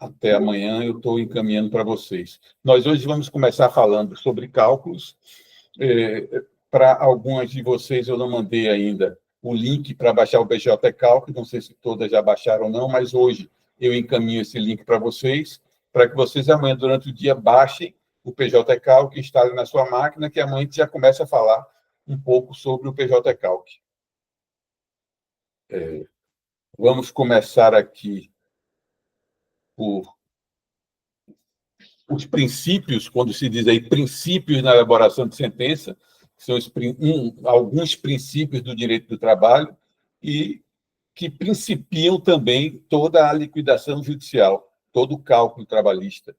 até amanhã eu estou encaminhando para vocês. Nós hoje vamos começar falando sobre cálculos. Para algumas de vocês eu não mandei ainda o link para baixar o BJ Cálculo, não sei se todas já baixaram ou não, mas hoje eu encaminho esse link para vocês, para que vocês amanhã, durante o dia, baixem o PJ Calc, instalem na sua máquina, que amanhã a gente já começa a falar um pouco sobre o PJ Calc. Vamos começar aqui por os princípios, quando se diz aí princípios na elaboração de sentença, que são alguns princípios do direito do trabalho e que principiam também toda a liquidação judicial, todo o cálculo trabalhista,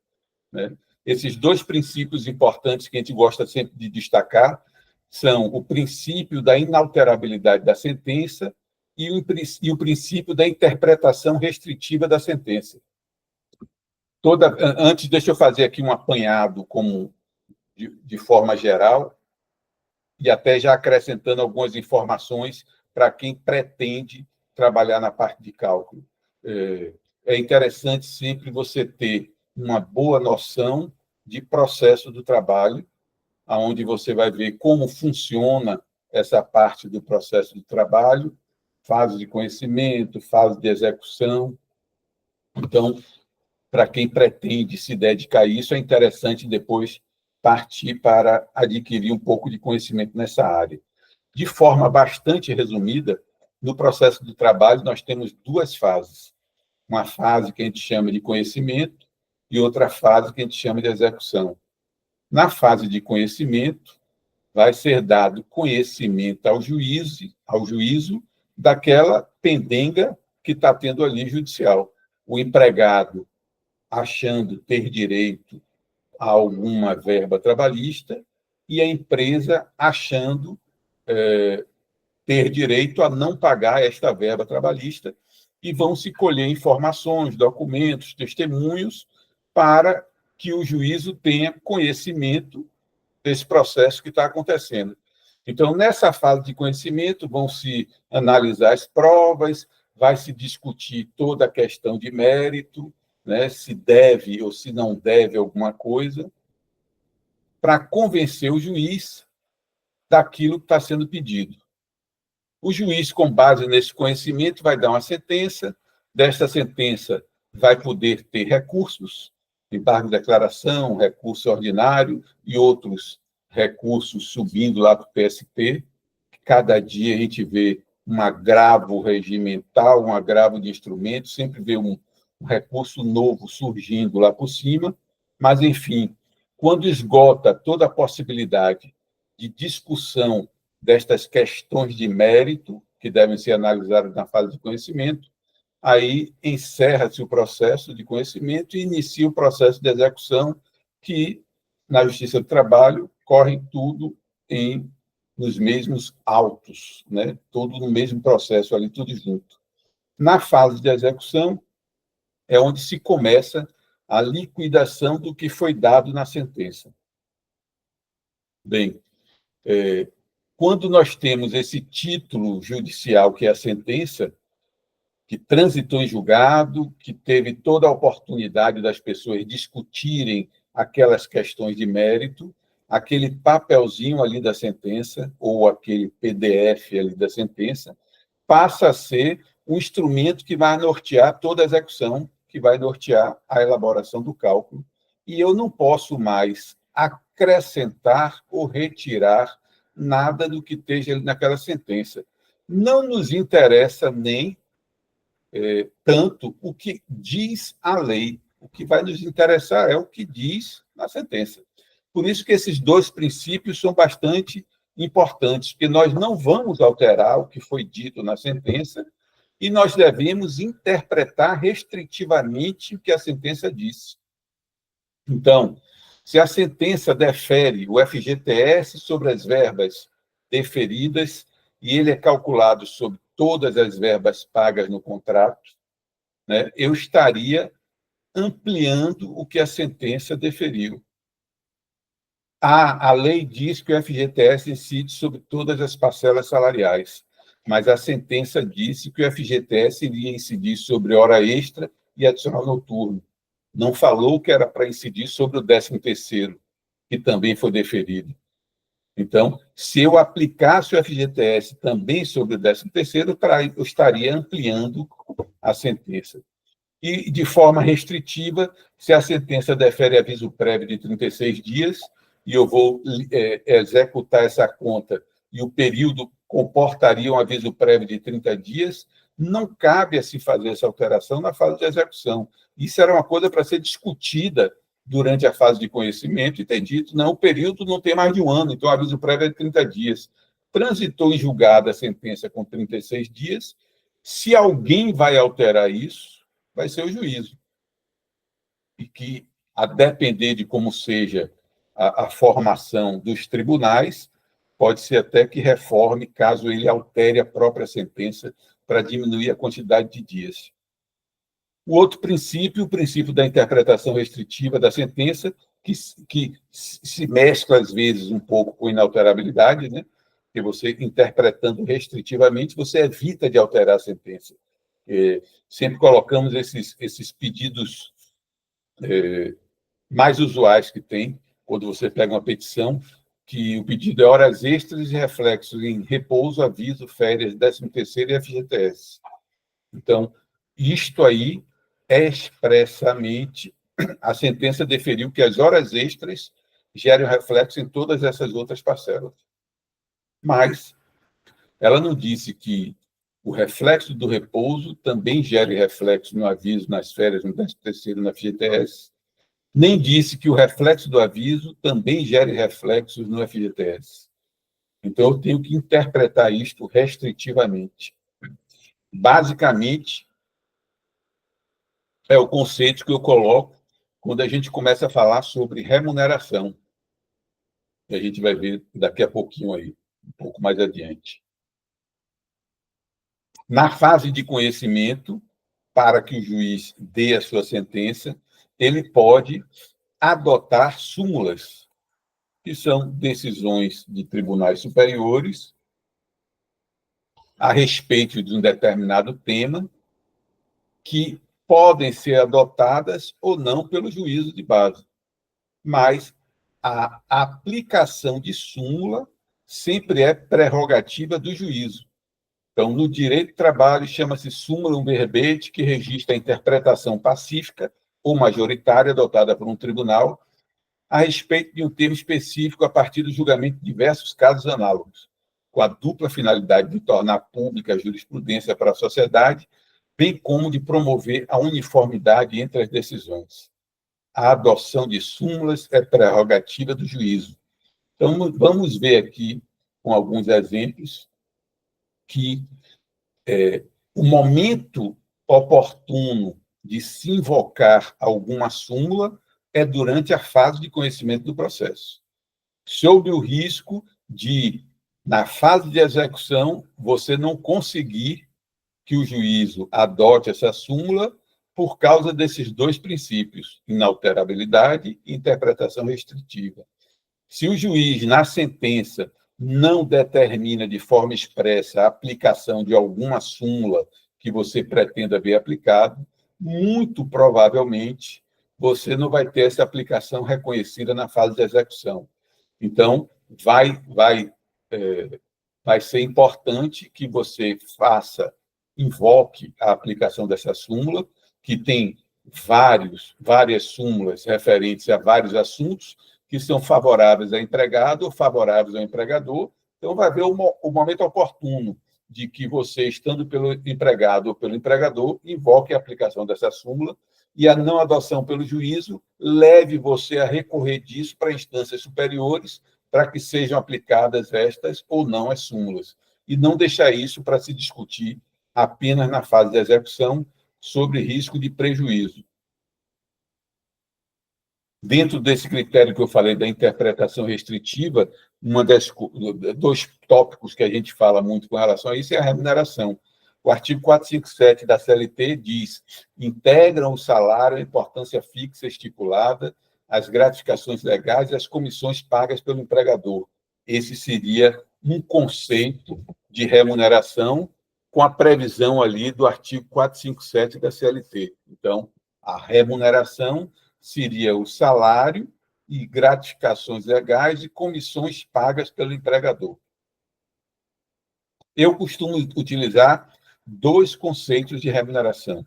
né? Esses dois princípios importantes que a gente gosta sempre de destacar são o princípio da inalterabilidade da sentença e o princípio da interpretação restritiva da sentença. Antes, deixa eu fazer aqui um apanhado de forma geral e até já acrescentando algumas informações para quem pretende trabalhar na parte de cálculo. É interessante sempre você ter uma boa noção de processo do trabalho, onde você vai ver como funciona essa parte do processo do trabalho, fase de conhecimento, fase de execução. Então, para quem pretende se dedicar a isso, é interessante depois partir para adquirir um pouco de conhecimento nessa área. De forma bastante resumida, no processo do trabalho, nós temos duas fases. Uma fase que a gente chama de conhecimento e outra fase que a gente chama de execução. Na fase de conhecimento, vai ser dado conhecimento ao juízo daquela pendenga que está tendo ali judicial. O empregado achando ter direito a alguma verba trabalhista e a empresa achando ter direito a não pagar esta verba trabalhista, e vão se colher informações, documentos, testemunhos, para que o juízo tenha conhecimento desse processo que está acontecendo. Então, nessa fase de conhecimento, vão se analisar as provas, vai se discutir toda a questão de mérito, né, se deve ou se não deve alguma coisa, para convencer o juiz daquilo que está sendo pedido. O juiz, com base nesse conhecimento, vai dar uma sentença. Desta sentença, vai poder ter recursos, embargo de declaração, recurso ordinário e outros recursos subindo lá para o PSP. Cada dia a gente vê um agravo regimental, um agravo de instrumentos, sempre vê um recurso novo surgindo lá por cima. Mas, enfim, quando esgota toda a possibilidade de discussão destas questões de mérito, que devem ser analisadas na fase de conhecimento, aí encerra-se o processo de conhecimento e inicia o processo de execução, que, na Justiça do Trabalho, corre tudo nos mesmos autos, né? Tudo no mesmo processo ali, tudo junto. Na fase de execução, é onde se começa a liquidação do que foi dado na sentença. Bem, quando nós temos esse título judicial, que é a sentença, que transitou em julgado, que teve toda a oportunidade das pessoas discutirem aquelas questões de mérito, aquele papelzinho ali da sentença, ou aquele PDF ali da sentença, passa a ser um instrumento que vai nortear toda a execução, que vai nortear a elaboração do cálculo, e eu não posso mais acrescentar ou retirar nada do que esteja naquela sentença. Não nos interessa nem tanto o que diz a lei. O que vai nos interessar é o que diz na sentença. Por isso que esses dois princípios são bastante importantes, porque nós não vamos alterar o que foi dito na sentença e nós devemos interpretar restritivamente o que a sentença disse. Então, se a sentença defere o FGTS sobre as verbas deferidas e ele é calculado sobre todas as verbas pagas no contrato, né, eu estaria ampliando o que a sentença deferiu. A lei diz que o FGTS incide sobre todas as parcelas salariais, mas a sentença disse que o FGTS iria incidir sobre hora extra e adicional noturno. não falou que era para incidir sobre o 13º, que também foi deferido. Então, se eu aplicasse o FGTS também sobre o 13º, eu estaria ampliando a sentença. E, de forma restritiva, se a sentença defere aviso prévio de 36 dias, e eu vou executar essa conta, e o período comportaria um aviso prévio de 30 dias, não cabe a se fazer essa alteração na fase de execução. Isso era uma coisa para ser discutida durante a fase de conhecimento e ter dito, não, o período não tem mais de 1 ano, então o aviso prévio é de 30 dias. Transitou em julgado a sentença com 36 dias. Se alguém vai alterar isso, vai ser o juízo. E que, a depender de como seja a formação dos tribunais, pode ser até que reforme, caso ele altere a própria sentença para diminuir a quantidade de dias. O outro princípio, o princípio da interpretação restritiva da sentença, que se mescla, às vezes, um pouco com inalterabilidade, né? Porque você, interpretando restritivamente, você evita de alterar a sentença. Sempre colocamos esses pedidos mais usuais que tem, quando você pega uma petição, que o pedido é horas extras e reflexos em repouso, aviso, férias, 13º e FGTS. Então, isto aí, expressamente, a sentença deferiu que as horas extras gerem reflexo em todas essas outras parcelas. Mas ela não disse que o reflexo do repouso também gere reflexo no aviso, nas férias, no 13º, na FGTS, nem disse que o reflexo do aviso também gere reflexos no FGTS. Então, eu tenho que interpretar isto restritivamente. Basicamente, é o conceito que eu coloco quando a gente começa a falar sobre remuneração, que a gente vai ver daqui a pouquinho aí, um pouco mais adiante. Na fase de conhecimento, para que o juiz dê a sua sentença, ele pode adotar súmulas, que são decisões de tribunais superiores a respeito de um determinado tema, que podem ser adotadas ou não pelo juízo de base. Mas a aplicação de súmula sempre é prerrogativa do juízo. Então, no direito do trabalho, chama-se súmula um verbete que registra a interpretação pacífica ou majoritária adotada por um tribunal a respeito de um tema específico a partir do julgamento de diversos casos análogos, com a dupla finalidade de tornar pública a jurisprudência para a sociedade, bem como de promover a uniformidade entre as decisões. A adoção de súmulas é prerrogativa do juízo. Então, vamos ver aqui, com alguns exemplos, que o momento oportuno de se invocar alguma súmula é durante a fase de conhecimento do processo, sob o risco de, na fase de execução, você não conseguir que o juízo adote essa súmula por causa desses dois princípios, inalterabilidade e interpretação restritiva. Se o juiz, na sentença, não determina de forma expressa a aplicação de alguma súmula que você pretenda ver aplicado, muito provavelmente você não vai ter essa aplicação reconhecida na fase de execução. Então, vai ser importante que você invoque a aplicação dessa súmula, que tem várias súmulas referentes a vários assuntos, que são favoráveis ao empregado ou favoráveis ao empregador. Então, vai haver o momento oportuno de que você, estando pelo empregado ou pelo empregador, invoque a aplicação dessa súmula e a não adoção pelo juízo leve você a recorrer disso para instâncias superiores para que sejam aplicadas estas ou não as súmulas. E não deixar isso para se discutir apenas na fase de execução sobre risco de prejuízo. Dentro desse critério que eu falei da interpretação restritiva, dois tópicos que a gente fala muito com relação a isso é a remuneração. O artigo 457 da CLT diz: integram o salário a importância fixa estipulada, as gratificações legais e as comissões pagas pelo empregador. Esse seria um conceito de remuneração com a previsão ali do artigo 457 da CLT. Então, A remuneração seria o salário e gratificações legais e comissões pagas pelo empregador. Eu costumo utilizar dois conceitos de remuneração.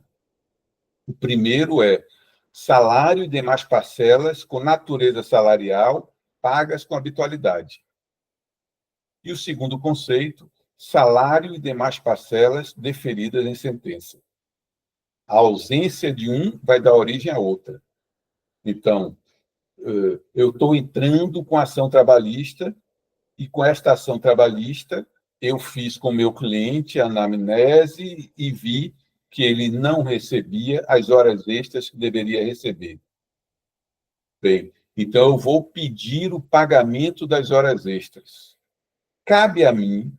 O primeiro é salário e demais parcelas com natureza salarial pagas com habitualidade. E o segundo conceito, salário e demais parcelas deferidas em sentença. A ausência de um vai dar origem à outra. Então, eu estou entrando com ação trabalhista e com esta ação trabalhista eu fiz com o meu cliente a anamnese e vi que ele não recebia as horas extras que deveria receber. Bem, então eu vou pedir o pagamento das horas extras. Cabe a mim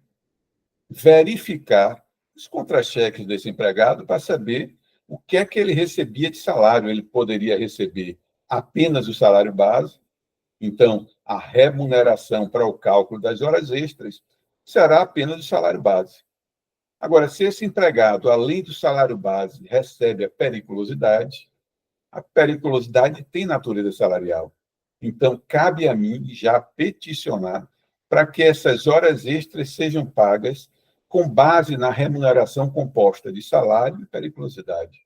verificar os contra-cheques desse empregado para saber o que é que ele recebia de salário. Ele poderia receber apenas o salário base, então a remuneração para o cálculo das horas extras será apenas o salário base. Agora, se esse empregado, além do salário base, recebe a periculosidade tem natureza salarial. Então, cabe a mim já peticionar para que essas horas extras sejam pagas com base na remuneração composta de salário e periculosidade.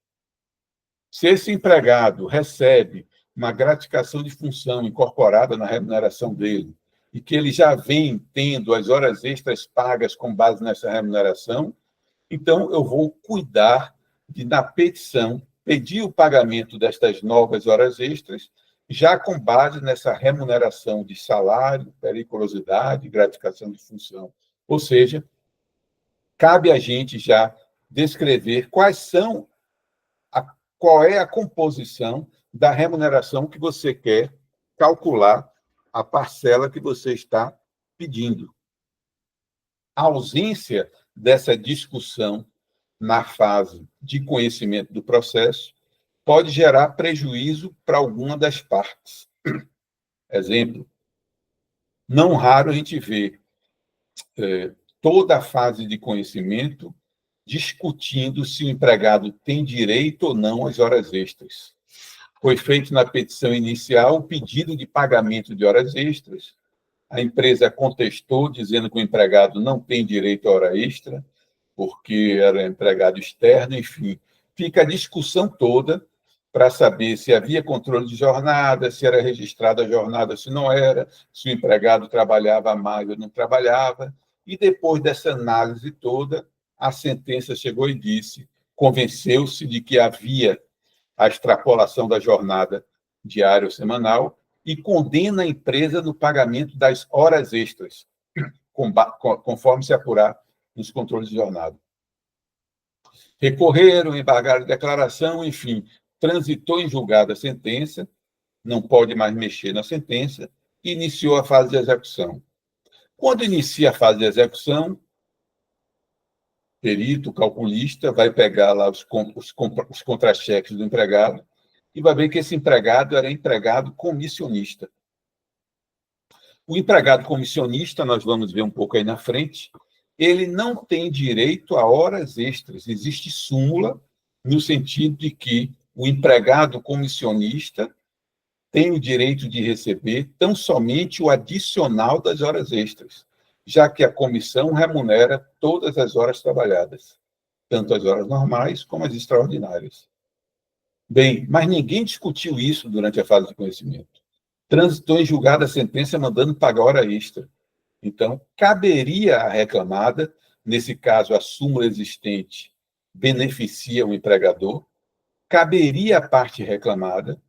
Se esse empregado recebe uma gratificação de função incorporada na remuneração dele e que ele já vem tendo as horas extras pagas com base nessa remuneração, então eu vou cuidar de, na petição, pedir o pagamento destas novas horas extras, já com base nessa remuneração de salário, periculosidade, gratificação de função. Ou seja, cabe a gente já descrever qual é a composição da remuneração que você quer calcular a parcela que você está pedindo. A ausência dessa discussão na fase de conhecimento do processo pode gerar prejuízo para alguma das partes. Exemplo, não raro a gente vê toda a fase de conhecimento discutindo se o empregado tem direito ou não às horas extras. Foi feito na petição inicial o pedido de pagamento de horas extras, a empresa contestou, dizendo que o empregado não tem direito à hora extra, porque era empregado externo, enfim. Fica a discussão toda para saber se havia controle de jornada, se era registrada a jornada, se não era, se o empregado trabalhava mais ou não trabalhava. E depois dessa análise toda, a sentença chegou e disse, convenceu-se de que havia a extrapolação da jornada diária ou semanal e condena a empresa no pagamento das horas extras, conforme se apurar nos controles de jornada. Recorreram, embargaram a declaração, enfim, transitou em julgado a sentença, não pode mais mexer na sentença, e iniciou a fase de execução. Quando inicia a fase de execução, perito, calculista, vai pegar lá os contra-cheques do empregado e vai ver que esse empregado era empregado comissionista. O empregado comissionista, nós vamos ver um pouco aí na frente, ele não tem direito a horas extras. Existe súmula no sentido de que o empregado comissionista tem o direito de receber tão somente o adicional das horas extras, já que a comissão remunera todas as horas trabalhadas, tanto as horas normais como as extraordinárias. Bem, mas ninguém discutiu isso durante a fase de conhecimento. Transitou em julgado a sentença mandando pagar hora extra. Então, caberia à reclamada, nesse caso, a súmula existente beneficia o empregador, caberia à parte reclamada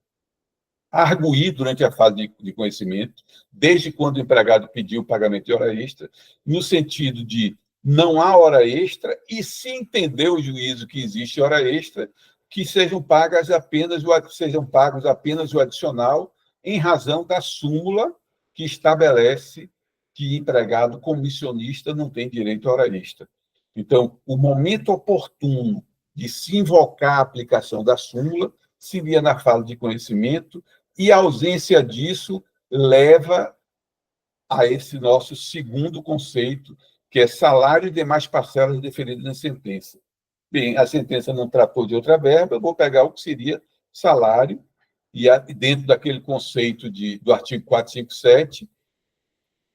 arguir durante a fase de conhecimento, desde quando o empregado pediu o pagamento de hora extra, no sentido de não há hora extra, e se entender o juízo que existe hora extra, que sejam pagos apenas o adicional, em razão da súmula que estabelece que empregado comissionista não tem direito à hora extra. Então, o momento oportuno de se invocar a aplicação da súmula seria na fase de conhecimento, e a ausência disso leva a esse nosso segundo conceito, que é salário e demais parcelas deferidas na sentença. Bem, a sentença não tratou de outra verba, eu vou pegar o que seria salário, e dentro daquele conceito do artigo 457,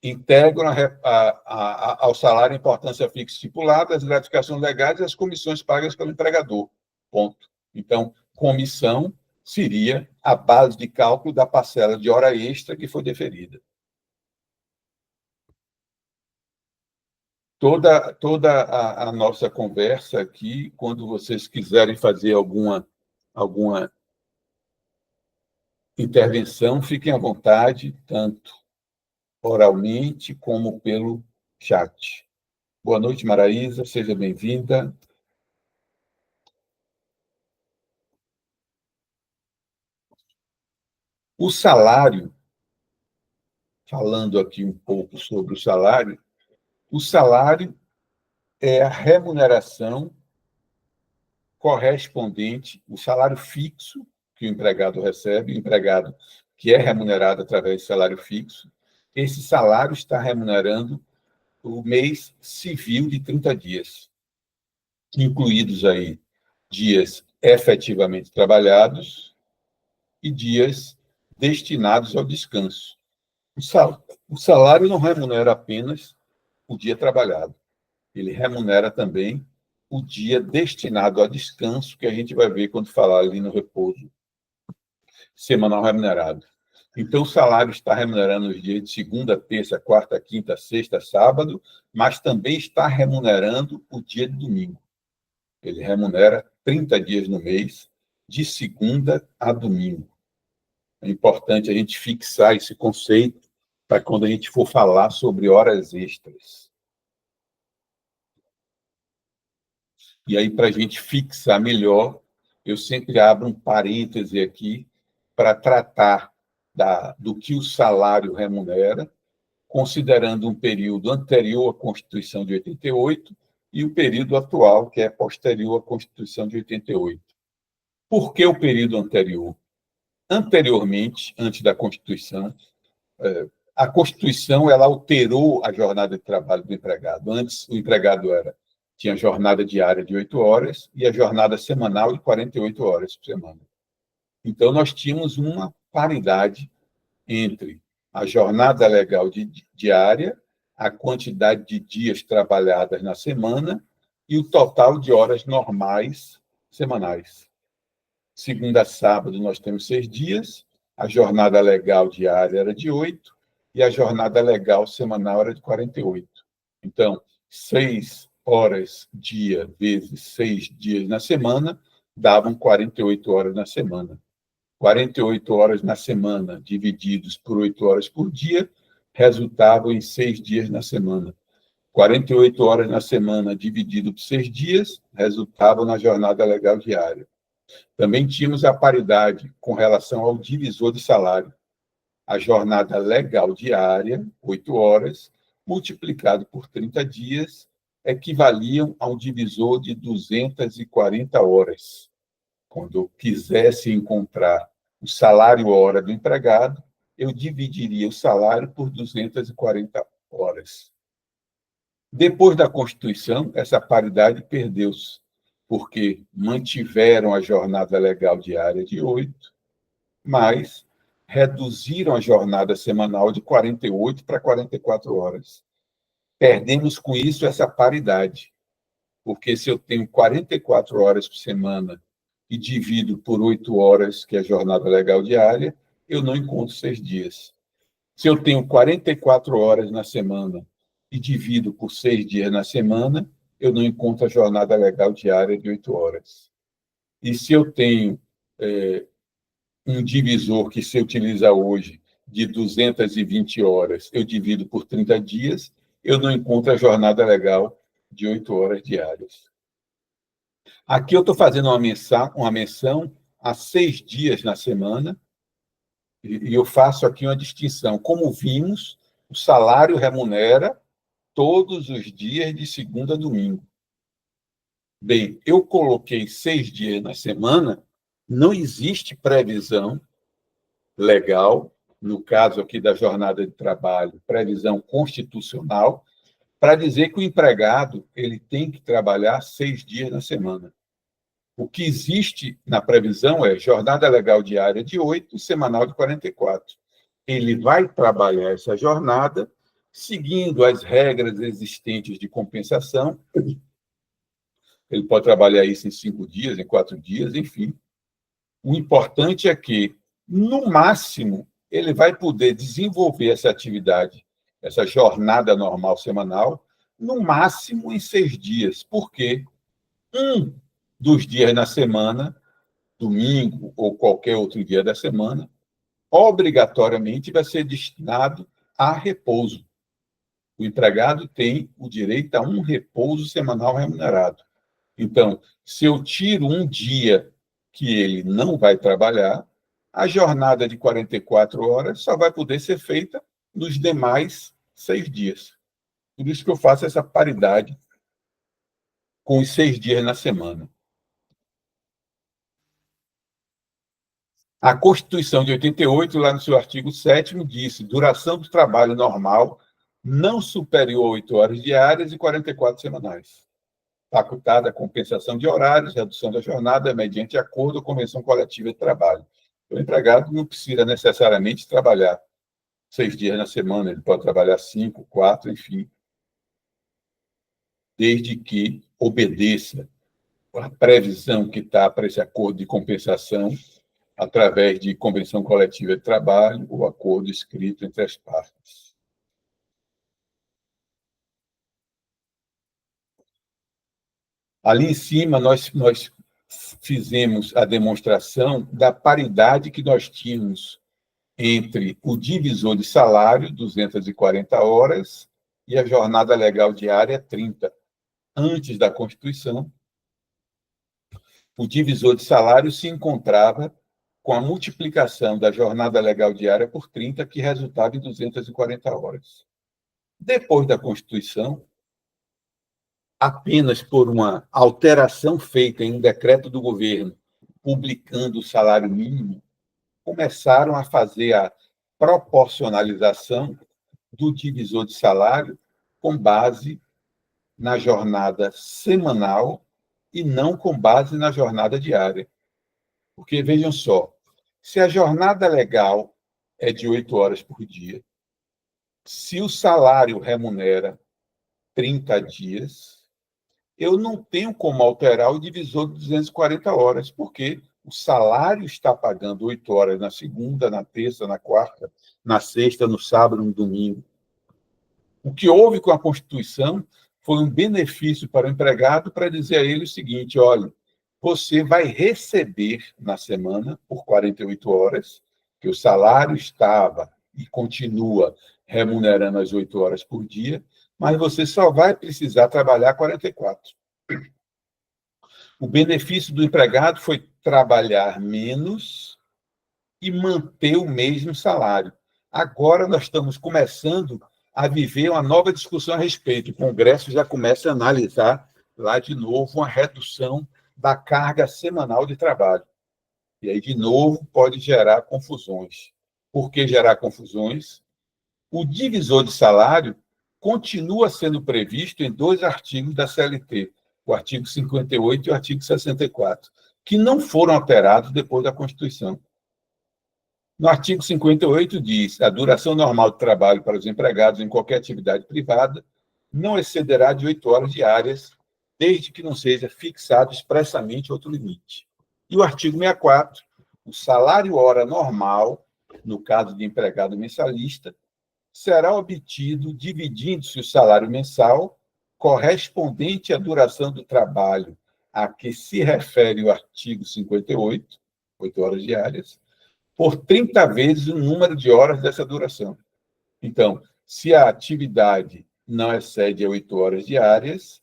integram ao salário a importância fixa estipulada, as gratificações legais e as comissões pagas pelo empregador. Ponto. Então, comissão seria a base de cálculo da parcela de hora extra que foi deferida. Toda a nossa conversa aqui, quando vocês quiserem fazer alguma intervenção, fiquem à vontade, tanto oralmente como pelo chat. Boa noite, Maraísa, seja bem-vinda. O salário, falando aqui um pouco sobre o salário é a remuneração correspondente, o salário fixo que o empregado recebe, o empregado que é remunerado através de salário fixo, esse salário está remunerando o mês civil de 30 dias, incluídos aí dias efetivamente trabalhados e dias destinados ao descanso. O salário não remunera apenas o dia trabalhado, ele remunera também o dia destinado a descanso, que a gente vai ver quando falar ali no repouso semanal remunerado. Então, o salário está remunerando os dias de segunda, terça, quarta, quinta, sexta, sábado, mas também está remunerando o dia de domingo. Ele remunera 30 dias no mês, de segunda a domingo. É importante a gente fixar esse conceito para quando a gente for falar sobre horas extras. E aí, para a gente fixar melhor, eu sempre abro um parêntese aqui para tratar do que o salário remunera, considerando um período anterior à Constituição de 88 e o período atual, que é posterior à Constituição de 88. Por que o período anterior? Anteriormente, antes da Constituição, a Constituição ela alterou a jornada de trabalho do empregado. Antes, o empregado tinha jornada diária de 8 horas e a jornada semanal de 48 horas por semana. Então, nós tínhamos uma paridade entre a jornada legal diária, a quantidade de dias trabalhadas na semana e o total de horas normais semanais. Segunda a sábado, nós temos 6 dias, a jornada legal diária era de 8 e a jornada legal semanal era de 48. Então, 6 horas dia vezes 6 dias na semana davam 48 horas na semana. 48 horas na semana, divididos por 8 horas por dia, resultavam em 6 dias na semana. 48 horas na semana, dividido por 6 dias, resultavam na jornada legal diária. Também tínhamos a paridade com relação ao divisor de salário. A jornada legal diária, 8 horas, multiplicado por 30 dias, equivaliam a um divisor de 240 horas. Quando eu quisesse encontrar o salário hora do empregado, eu dividiria o salário por 240 horas. Depois da Constituição, essa paridade perdeu-se, porque mantiveram a jornada legal diária de 8, mas reduziram a jornada semanal de 48 para 44 horas. Perdemos com isso essa paridade, porque se eu tenho 44 horas por semana e divido por 8 horas, que é a jornada legal diária, eu não encontro 6 dias. Se eu tenho 44 horas na semana e divido por 6 dias na semana, eu não encontro a jornada legal diária de 8 horas. E se eu tenho um divisor que se utiliza hoje de 220 horas, eu divido por 30 dias, eu não encontro a jornada legal de 8 horas diárias. Aqui eu estou fazendo uma menção a 6 dias na semana, e eu faço aqui uma distinção. Como vimos, o salário remunera todos os dias de segunda a domingo. Bem, eu coloquei 6 dias na semana, não existe previsão legal, no caso aqui da jornada de trabalho, previsão constitucional, para dizer que o empregado ele tem que trabalhar 6 dias na semana. O que existe na previsão é jornada legal diária de 8 e semanal de 44. Ele vai trabalhar essa jornada seguindo as regras existentes de compensação. Ele pode trabalhar isso em 5 dias, em 4 dias, enfim. O importante é que, no máximo, ele vai poder desenvolver essa atividade, essa jornada normal semanal, no máximo em 6 dias. Por quê? Um dos dias na semana, domingo ou qualquer outro dia da semana, obrigatoriamente vai ser destinado a repouso. O empregado tem o direito a um repouso semanal remunerado. Então, se eu tiro um dia que ele não vai trabalhar, a jornada de 44 horas só vai poder ser feita nos demais 6 dias. Por isso que eu faço essa paridade com os 6 dias na semana. A Constituição de 88, lá no seu artigo 7º, disse: duração do trabalho normal não superior a 8 horas diárias e 44 semanais. Facultada a compensação de horários, redução da jornada mediante acordo ou convenção coletiva de trabalho. O empregado não precisa necessariamente trabalhar 6 dias na semana, ele pode trabalhar 5, 4, enfim, desde que obedeça a previsão que está para esse acordo de compensação através de convenção coletiva de trabalho ou acordo escrito entre as partes. Ali em cima, nós fizemos a demonstração da paridade que nós tínhamos entre o divisor de salário, 240 horas, e a jornada legal diária, 30. Antes da Constituição, o divisor de salário se encontrava com a multiplicação da jornada legal diária por 30, que resultava em 240 horas. Depois da Constituição, apenas por uma alteração feita em um decreto do governo, publicando o salário mínimo, começaram a fazer a proporcionalização do divisor de salário com base na jornada semanal e não com base na jornada diária. Porque, vejam só, se a jornada legal é de 8 horas por dia, se o salário remunera 30 dias, eu não tenho como alterar o divisor de 240 horas, porque o salário está pagando 8 horas na segunda, na terça, na quarta, na sexta, no sábado, no domingo. O que houve com a Constituição foi um benefício para o empregado para dizer a ele o seguinte: olha, você vai receber na semana, por 48 horas, que o salário estava e continua remunerando as 8 horas por dia, mas você só vai precisar trabalhar 44. O benefício do empregado foi trabalhar menos e manter o mesmo salário. Agora nós estamos começando a viver uma nova discussão a respeito. O Congresso já começa a analisar lá de novo uma redução da carga semanal de trabalho. E aí, de novo, pode gerar confusões. Por que gerar confusões? O divisor de salário continua sendo previsto em 2 artigos da CLT, o artigo 58 e o artigo 64, que não foram alterados depois da Constituição. No artigo 58 diz: a duração normal de trabalho para os empregados em qualquer atividade privada não excederá de 8 horas diárias, desde que não seja fixado expressamente outro limite. E o artigo 64, o salário hora normal, no caso de empregado mensalista, será obtido dividindo-se o salário mensal correspondente à duração do trabalho a que se refere o artigo 58, 8 horas diárias, por 30 vezes o número de horas dessa duração. Então, se a atividade não excede 8 horas diárias,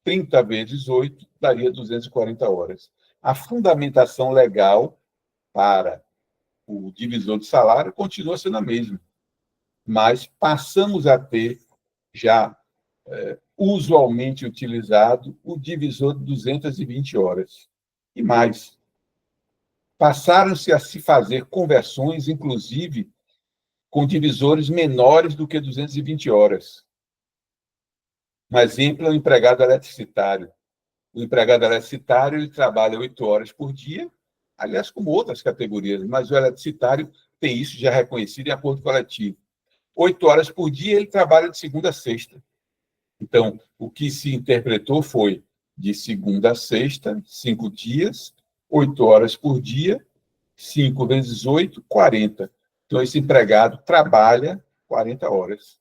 30 vezes 8 daria 240 horas. A fundamentação legal para o divisor de salário continua sendo a mesma, mas passamos a ter já usualmente utilizado o divisor de 220 horas. E mais, passaram-se a se fazer conversões, inclusive, com divisores menores do que 220 horas. Um exemplo é o empregado eletricitário. O empregado eletricitário ele trabalha 8 horas por dia, aliás, como outras categorias, mas o eletricitário tem isso já reconhecido em acordo coletivo. 8 horas por dia ele trabalha de segunda a sexta. Então, o que se interpretou foi de segunda a sexta, 5 dias, 8 horas por dia, 5 vezes 8, 40. Então, esse empregado trabalha 40 horas.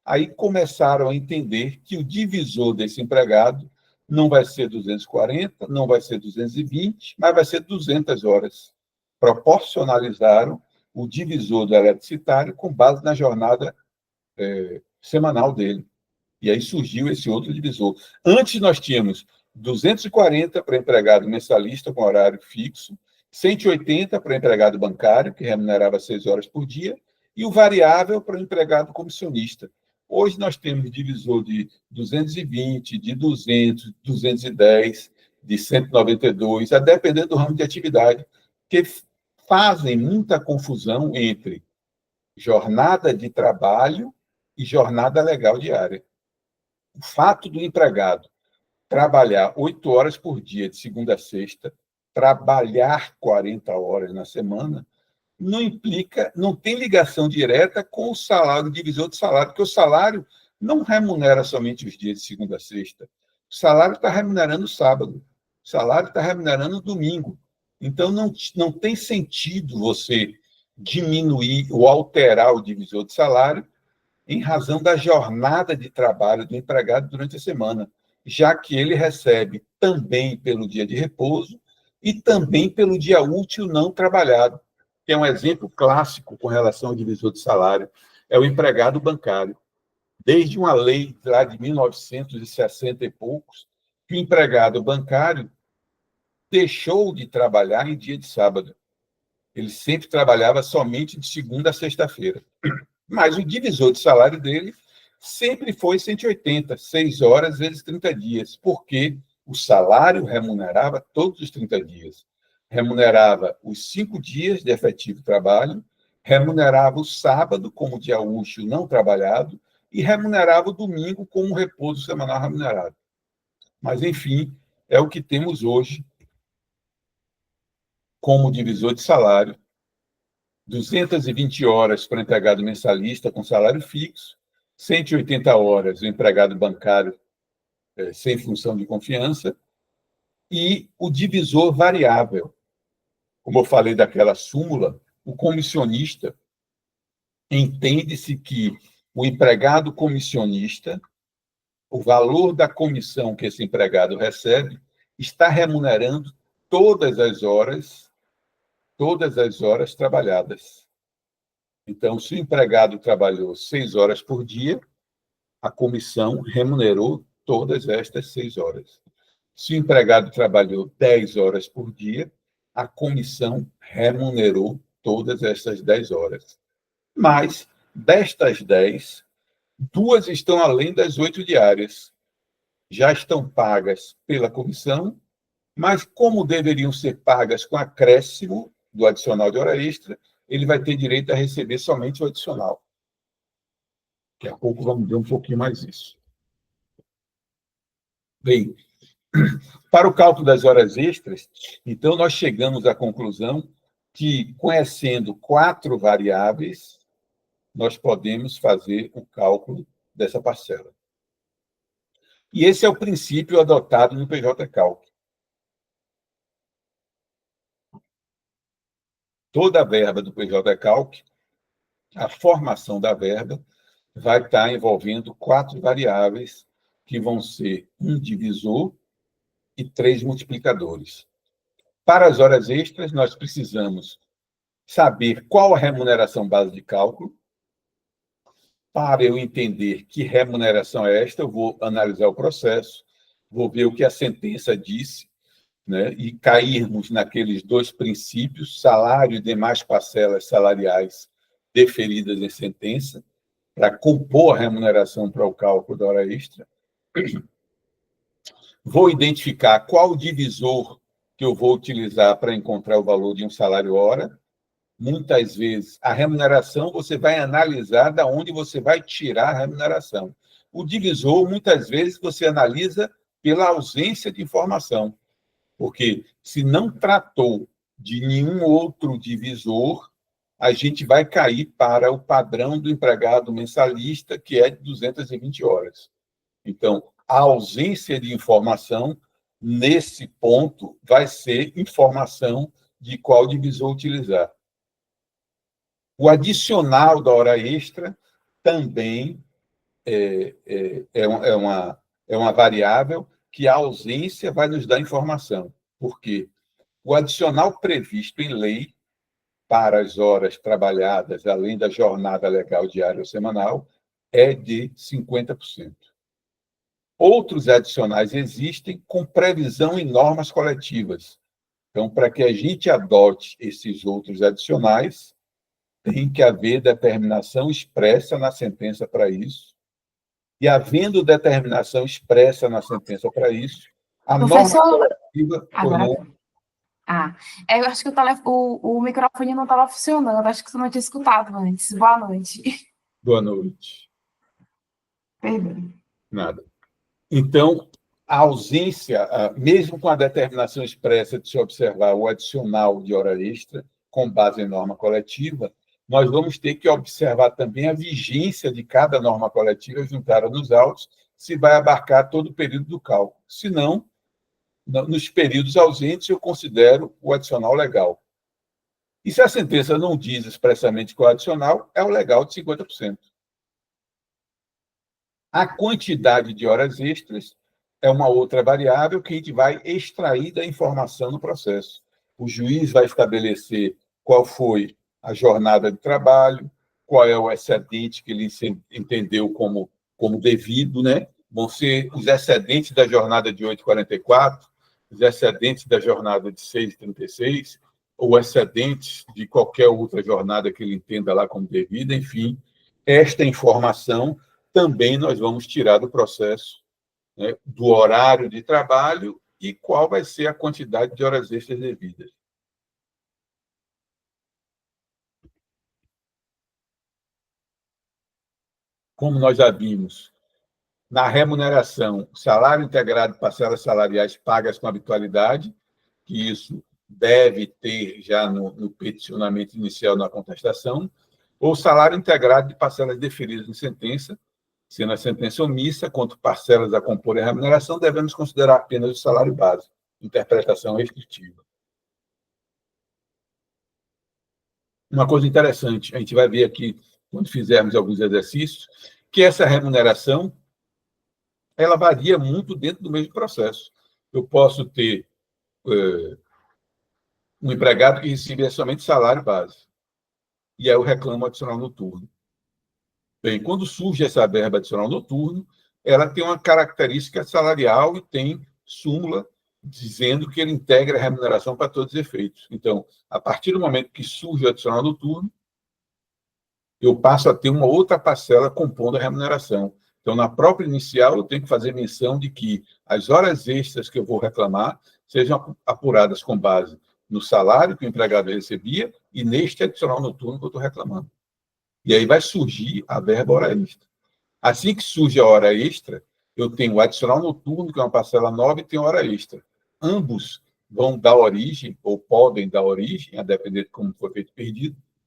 Aí começaram a entender que o divisor desse empregado não vai ser 240, não vai ser 220, mas vai ser 200 horas. Proporcionalizaram o divisor do eletricitário com base na jornada semanal dele. E aí surgiu esse outro divisor. Antes nós tínhamos 240 para empregado mensalista com horário fixo, 180 para empregado bancário, que remunerava 6 horas por dia, e o variável para o empregado comissionista. Hoje nós temos divisor de 220, de 200, 210, de 192, a depender do ramo de atividade, que fazem muita confusão entre jornada de trabalho e jornada legal diária. O fato do empregado trabalhar 8 horas por dia, de segunda a sexta, trabalhar 40 horas na semana, não implica, não tem ligação direta com o salário, o divisor de salário, porque o salário não remunera somente os dias de segunda a sexta. O salário está remunerando o sábado, o salário está remunerando o domingo. Então, não tem sentido você diminuir ou alterar o divisor de salário em razão da jornada de trabalho do empregado durante a semana, já que ele recebe também pelo dia de repouso e também pelo dia útil não trabalhado, que é um exemplo clássico com relação ao divisor de salário, é o empregado bancário. Desde uma lei lá de 1960 e poucos, que o empregado bancário deixou de trabalhar em dia de sábado. Ele sempre trabalhava somente de segunda a sexta-feira. Mas o divisor de salário dele sempre foi 180, 6 horas vezes 30 dias, porque o salário remunerava todos os 30 dias. Remunerava os 5 dias de efetivo trabalho, remunerava o sábado como dia útil não trabalhado e remunerava o domingo como repouso semanal remunerado. Mas, enfim, é o que temos hoje como divisor de salário. 220 horas para o empregado mensalista com salário fixo, 180 horas o empregado bancário sem função de confiança e o divisor variável. Como eu falei daquela súmula, o comissionista entende-se que o empregado comissionista, o valor da comissão que esse empregado recebe, está remunerando todas as horas trabalhadas. Então, se o empregado trabalhou 6 horas por dia, a comissão remunerou todas estas 6 horas. Se o empregado trabalhou 10 horas por dia, a comissão remunerou todas estas 10 horas. Mas, destas 10, 2 estão além das 8 diárias. Já estão pagas pela comissão, mas como deveriam ser pagas com acréscimo do adicional de hora extra, ele vai ter direito a receber somente o adicional. Daqui a pouco vamos ver um pouquinho mais isso. Bem, para o cálculo das horas extras, então nós chegamos à conclusão que, conhecendo 4 variáveis, nós podemos fazer o cálculo dessa parcela. E esse é o princípio adotado no PJ-Calc. Toda a verba do PJ-Calc, a formação da verba, vai estar envolvendo 4 variáveis, que vão ser um divisor e 3 multiplicadores. Para as horas extras, nós precisamos saber qual a remuneração base de cálculo. Para eu entender que remuneração é esta, eu vou analisar o processo, vou ver o que a sentença disse, né, e cairmos naqueles 2 princípios, salário e demais parcelas salariais deferidas em sentença, para compor a remuneração para o cálculo da hora extra. Vou identificar qual divisor que eu vou utilizar para encontrar o valor de um salário hora. Muitas vezes, a remuneração, você vai analisar de onde você vai tirar a remuneração. O divisor, muitas vezes, você analisa pela ausência de informação. Porque, se não tratou de nenhum outro divisor, a gente vai cair para o padrão do empregado mensalista, que é de 220 horas. Então, a ausência de informação, nesse ponto, vai ser informação de qual divisor utilizar. O adicional da hora extra também é uma variável que a ausência vai nos dar informação. Por quê? O adicional previsto em lei para as horas trabalhadas, além da jornada legal diária ou semanal, é de 50%. Outros adicionais existem com previsão em normas coletivas. Então, para que a gente adote esses outros adicionais, tem que haver determinação expressa na sentença para isso. E, havendo determinação expressa na sentença para isso, a norma coletiva tornou... Eu acho que o microfone não estava funcionando. Acho que você não tinha escutado antes. Boa noite. Boa noite. Perdão. Nada. Então, a ausência, mesmo com a determinação expressa de se observar o adicional de hora extra, com base em norma coletiva, nós vamos ter que observar também a vigência de cada norma coletiva juntada nos autos, se vai abarcar todo o período do cálculo. Se não, nos períodos ausentes, eu considero o adicional legal. E se a sentença não diz expressamente qual é o adicional, é o legal de 50%. A quantidade de horas extras é uma outra variável que a gente vai extrair da informação no processo. O juiz vai estabelecer qual foi a jornada de trabalho, qual é o excedente que ele entendeu como devido, né? Vão ser os excedentes da jornada de 8h44, os excedentes da jornada de 6h36, ou excedentes de qualquer outra jornada que ele entenda lá como devida, enfim. Esta informação também nós vamos tirar do processo, né, do horário de trabalho e qual vai ser a quantidade de horas extras devidas. Como nós já vimos, na remuneração, salário integrado e parcelas salariais pagas com habitualidade, que isso deve ter já no peticionamento inicial na contestação, ou salário integrado de parcelas deferidas em sentença, sendo a sentença omissa, quanto parcelas a compor a remuneração, devemos considerar apenas o salário base, interpretação restritiva. Uma coisa interessante, a gente vai ver aqui, quando fizermos alguns exercícios, que essa remuneração ela varia muito dentro do mesmo processo. Eu posso ter um empregado que recebe somente salário base, e aí eu reclamo adicional noturno. Bem, quando surge essa verba adicional noturno, ela tem uma característica salarial e tem súmula dizendo que ele integra a remuneração para todos os efeitos. Então, a partir do momento que surge o adicional noturno, eu passo a ter uma outra parcela compondo a remuneração. Então, na própria inicial, eu tenho que fazer menção de que as horas extras que eu vou reclamar sejam apuradas com base no salário que o empregado recebia e neste adicional noturno que eu estou reclamando. E aí vai surgir a verba hora extra. Assim que surge a hora extra, eu tenho o adicional noturno, que é uma parcela nova, e tenho a hora extra. Ambos vão dar origem, ou podem dar origem, a depender de como foi feito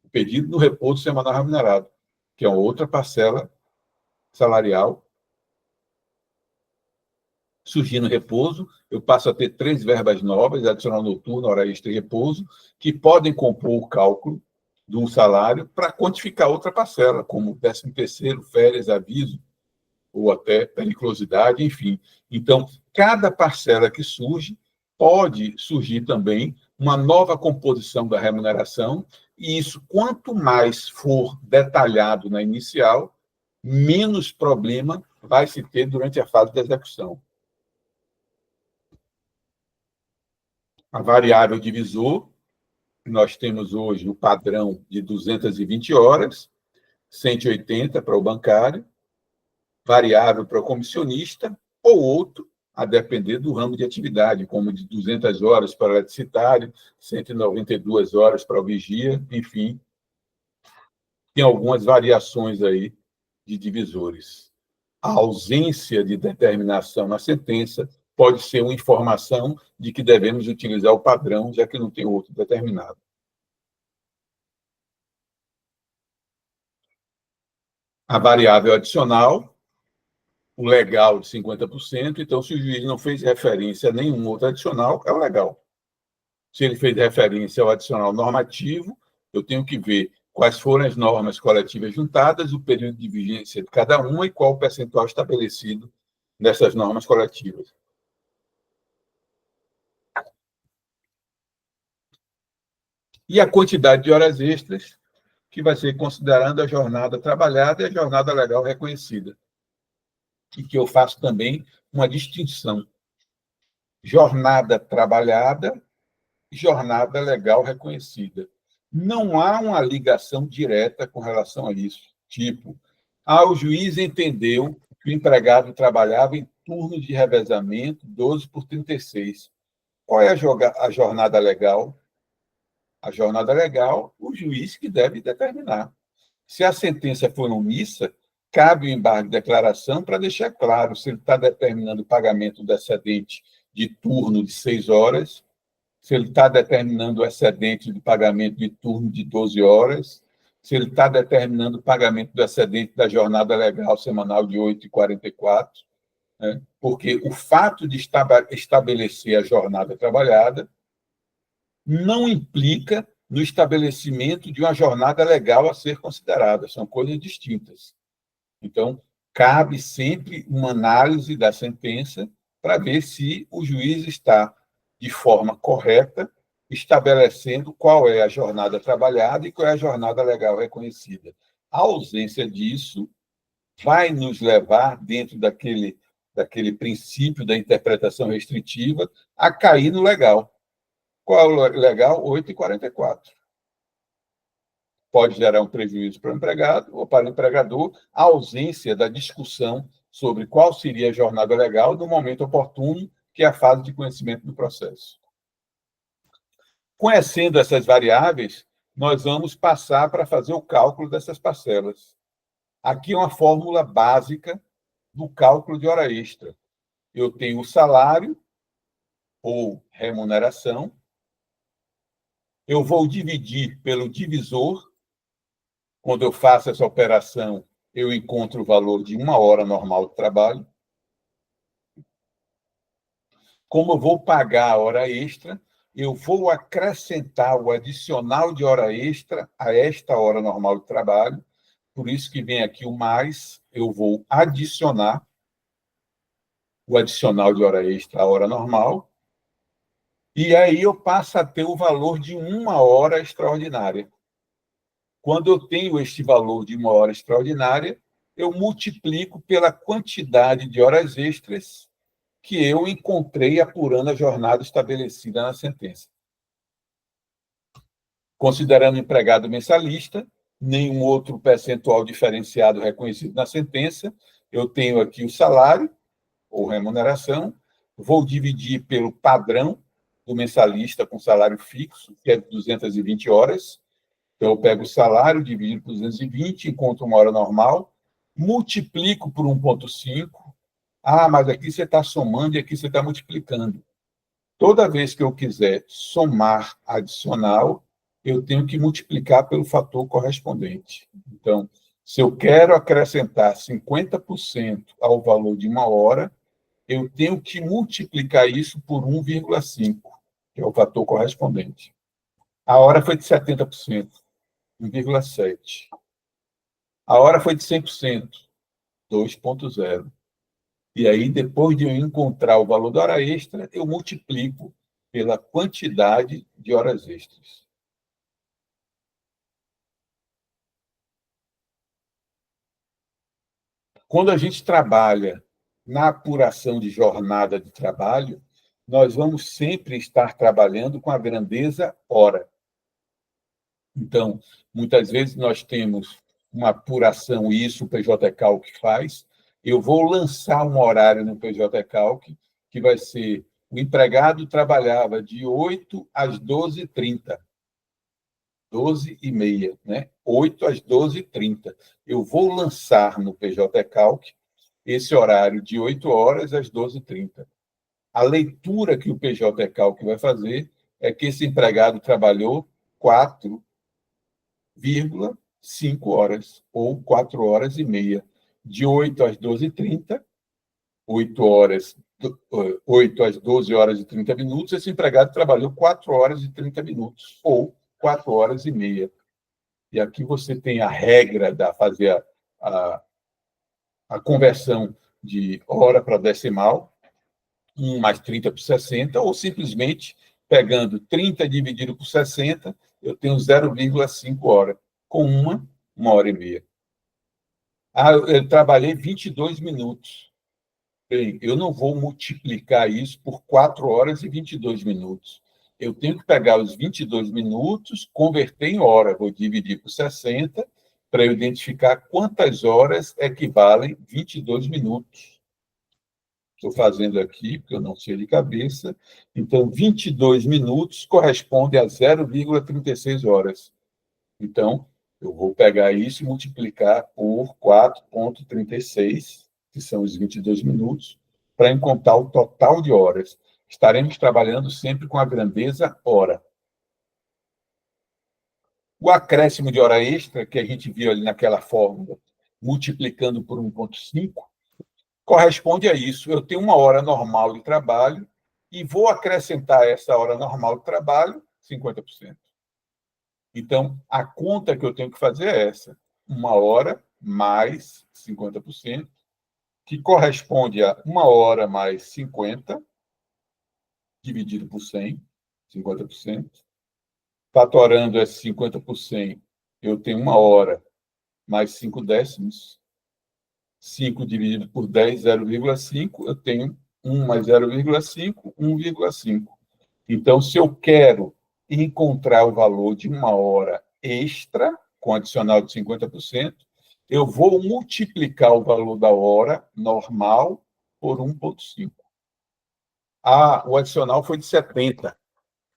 o pedido no repouso semanal remunerado, que é uma outra parcela salarial. Surgindo repouso, eu passo a ter 3 verbas novas, adicional noturno, hora extra e repouso, que podem compor o cálculo do salário para quantificar outra parcela, como 13º, férias, aviso, ou até periculosidade, enfim. Então, cada parcela que surge, pode surgir também uma nova composição da remuneração, e isso, quanto mais for detalhado na inicial, menos problema vai se ter durante a fase de execução. A variável divisor, nós temos hoje o padrão de 220 horas, 180 para o bancário, variável para o comissionista, ou outro, a depender do ramo de atividade, como de 200 horas para o eletricitário, 192 horas para o vigia, enfim. Tem algumas variações aí de divisores. A ausência de determinação na sentença pode ser uma informação de que devemos utilizar o padrão, já que não tem outro determinado. A variável adicional, o legal de 50%, então, se o juiz não fez referência a nenhum outro adicional, é o legal. Se ele fez referência ao adicional normativo, eu tenho que ver quais foram as normas coletivas juntadas, o período de vigência de cada uma e qual o percentual estabelecido nessas normas coletivas. E a quantidade de horas extras, que vai ser considerando a jornada trabalhada e a jornada legal reconhecida. E que eu faço também uma distinção. Jornada trabalhada, jornada legal reconhecida. Não há uma ligação direta com relação a isso. Tipo, o juiz entendeu que o empregado trabalhava em turno de revezamento 12 por 36. Qual é a jornada legal? A jornada legal, o juiz que deve determinar. Se a sentença for omissa, cabe o embargo de declaração para deixar claro se ele está determinando o pagamento do excedente de turno de 6 horas, se ele está determinando o excedente de pagamento de turno de 12 horas, se ele está determinando o pagamento do excedente da jornada legal semanal de 8h44, né? Porque o fato de estabelecer a jornada trabalhada não implica no estabelecimento de uma jornada legal a ser considerada, são coisas distintas. Então, cabe sempre uma análise da sentença para ver se o juiz está, de forma correta, estabelecendo qual é a jornada trabalhada e qual é a jornada legal reconhecida. A ausência disso vai nos levar, dentro daquele princípio da interpretação restritiva, a cair no legal. Qual é o legal? 8h44. Pode gerar um prejuízo para o empregado ou para o empregador a ausência da discussão sobre qual seria a jornada legal no momento oportuno, que é a fase de conhecimento do processo. Conhecendo essas variáveis, nós vamos passar para fazer o cálculo dessas parcelas. Aqui é uma fórmula básica do cálculo de hora extra. Eu tenho o salário ou remuneração, eu vou dividir pelo divisor. Quando eu faço essa operação, eu encontro o valor de 1 hora normal de trabalho. Como eu vou pagar a hora extra, eu vou acrescentar o adicional de hora extra a esta hora normal de trabalho. Por isso que vem aqui o mais, eu vou adicionar o adicional de hora extra à hora normal. E aí eu passo a ter o valor de 1 hora extraordinária. Quando eu tenho este valor de 1 hora extraordinária, eu multiplico pela quantidade de horas extras que eu encontrei apurando a jornada estabelecida na sentença. Considerando empregado mensalista, nenhum outro percentual diferenciado reconhecido na sentença, eu tenho aqui o salário, ou remuneração, vou dividir pelo padrão do mensalista com salário fixo, que é 220 horas. Então, eu pego o salário, divido por 220, encontro 1 hora normal, multiplico por 1,5. Mas aqui você está somando e aqui você está multiplicando. Toda vez que eu quiser somar adicional, eu tenho que multiplicar pelo fator correspondente. Então, se eu quero acrescentar 50% ao valor de 1 hora, eu tenho que multiplicar isso por 1,5, que é o fator correspondente. A hora foi de 70%, 1,7. A hora foi de 100%, 2,0. E aí, depois de eu encontrar o valor da hora extra, eu multiplico pela quantidade de horas extras. Quando a gente trabalha na apuração de jornada de trabalho, nós vamos sempre estar trabalhando com a grandeza hora. Então, muitas vezes nós temos uma apuração, e isso o PJ-Calc faz. Eu vou lançar um horário no PJ-Calc, que vai ser: o empregado trabalhava de 8 às 12h30. 12h30, né? 8 às 12h30. Eu vou lançar no PJ-Calc esse horário de 8 horas às 12h30. A leitura que o PJ-Calc vai fazer é que esse empregado trabalhou 4,5 horas, ou 4 horas e meia, de 8 às 12h30, 8 às 12 horas e 30 minutos, esse empregado trabalhou 4 horas e 30 minutos, ou 4 horas e meia. E aqui você tem a regra da fazer a conversão de hora para decimal, 1 mais 30 por 60, ou simplesmente pegando 30 dividido por 60, eu tenho 0,5 hora, com uma hora e meia. Eu trabalhei 22 minutos. Bem, eu não vou multiplicar isso por 4 horas e 22 minutos. Eu tenho que pegar os 22 minutos, converter em hora, vou dividir por 60, para eu identificar quantas horas equivalem 22 minutos. Estou fazendo aqui, porque eu não sei de cabeça. Então, 22 minutos corresponde a 0,36 horas. Então, eu vou pegar isso e multiplicar por 4,36, que são os 22 minutos, para encontrar o total de horas. Estaremos trabalhando sempre com a grandeza hora. O acréscimo de hora extra, que a gente viu ali naquela fórmula, multiplicando por 1,5, corresponde a isso. Eu tenho uma hora normal de trabalho e vou acrescentar essa hora normal de trabalho 50%. Então, a conta que eu tenho que fazer é essa: uma hora mais 50%, que corresponde a uma hora mais 50, dividido por 100, 50%. Fatorando esse 50%, eu tenho uma hora mais 5 décimos. 5 dividido por 10, 0,5, eu tenho 1 mais 0,5, 1,5. Então, se eu quero encontrar o valor de uma hora extra, com adicional de 50%, eu vou multiplicar o valor da hora normal por 1,5. O adicional foi de 70.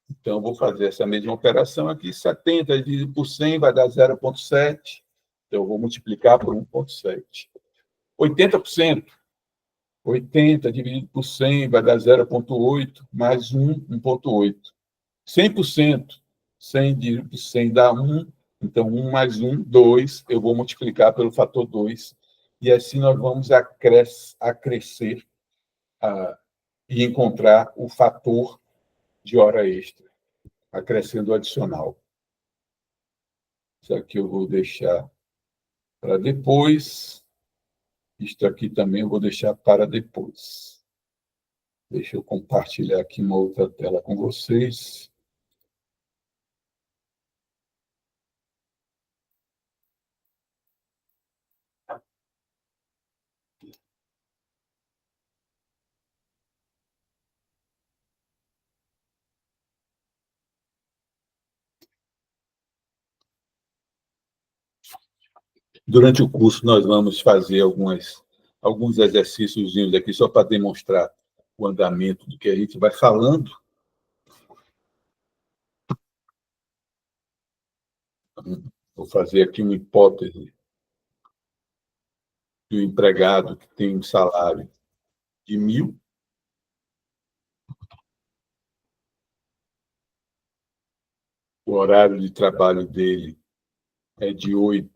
Então, eu vou fazer essa mesma operação aqui. 70 dividido por 100 vai dar 0,7. Então, eu vou multiplicar por 1,7. 80%. 80 dividido por 100 vai dar 0,8, mais 1,8. 100%. 100 dividido por 100 dá 1. Então, 1 mais 1, 2. Eu vou multiplicar pelo fator 2. E assim nós vamos acrescer e encontrar o fator de hora extra, acrescendo o adicional. Isso aqui eu vou deixar para depois. Isto aqui também eu vou deixar para depois. Deixa eu compartilhar aqui uma outra tela com vocês. Durante o curso, nós vamos fazer alguns exercícios aqui, só para demonstrar o andamento do que a gente vai falando. Vou fazer aqui uma hipótese de um empregado que tem um salário de 1.000. O horário de trabalho dele é de 8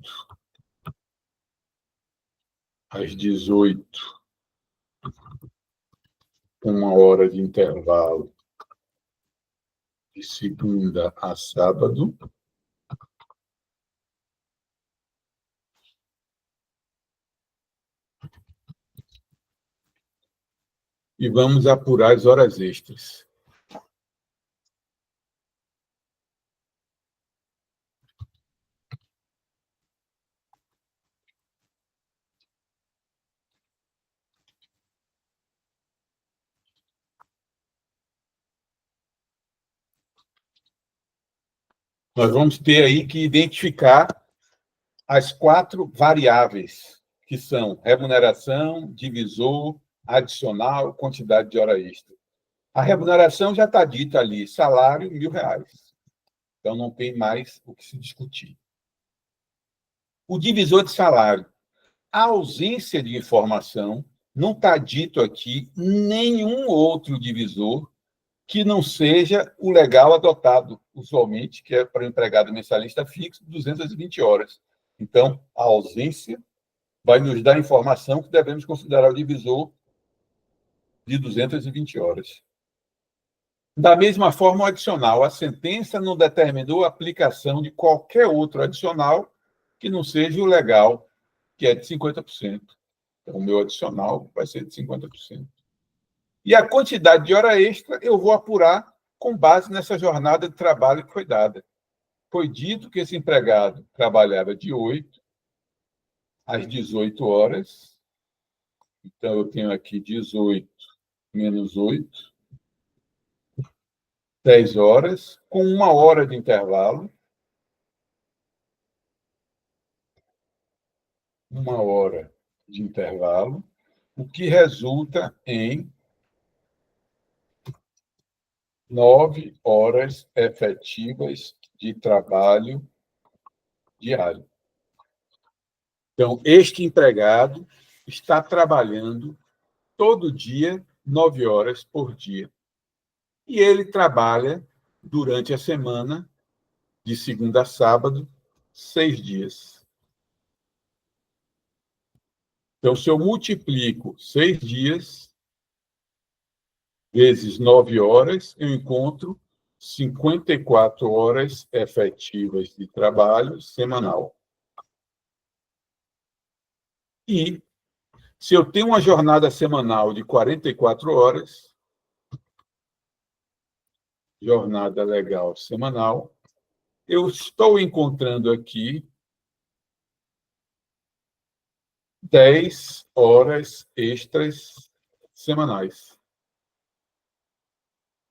às 18, uma hora de intervalo de segunda a sábado. E vamos apurar as horas extras. Nós vamos ter aí que identificar as 4 variáveis, que são remuneração, divisor, adicional, quantidade de hora extra. A remuneração já está dita ali, salário, R$ 1.000. Então, não tem mais o que se discutir. O divisor de salário. A ausência de informação não está dito aqui nenhum outro divisor que não seja o legal adotado usualmente, que é para o empregado mensalista fixo, 220 horas. Então, a ausência vai nos dar informação que devemos considerar o divisor de 220 horas. Da mesma forma, o adicional. A sentença não determinou a aplicação de qualquer outro adicional que não seja o legal, que é de 50%. Então, o meu adicional vai ser de 50%. E a quantidade de hora extra eu vou apurar com base nessa jornada de trabalho que foi dada. Foi dito que esse empregado trabalhava de 8 às 18 horas. Então, eu tenho aqui 18 menos 8, 10 horas, com 1 hora de intervalo. 1 hora de intervalo, o que resulta em 9 horas efetivas de trabalho diário. Então, este empregado está trabalhando todo dia 9 horas por dia. E ele trabalha durante a semana, de segunda a sábado, 6 dias. Então, se eu multiplico 6 dias vezes 9 horas, eu encontro 54 horas efetivas de trabalho semanal. E, se eu tenho uma jornada semanal de 44 horas, jornada legal semanal, eu estou encontrando aqui 10 horas extras semanais.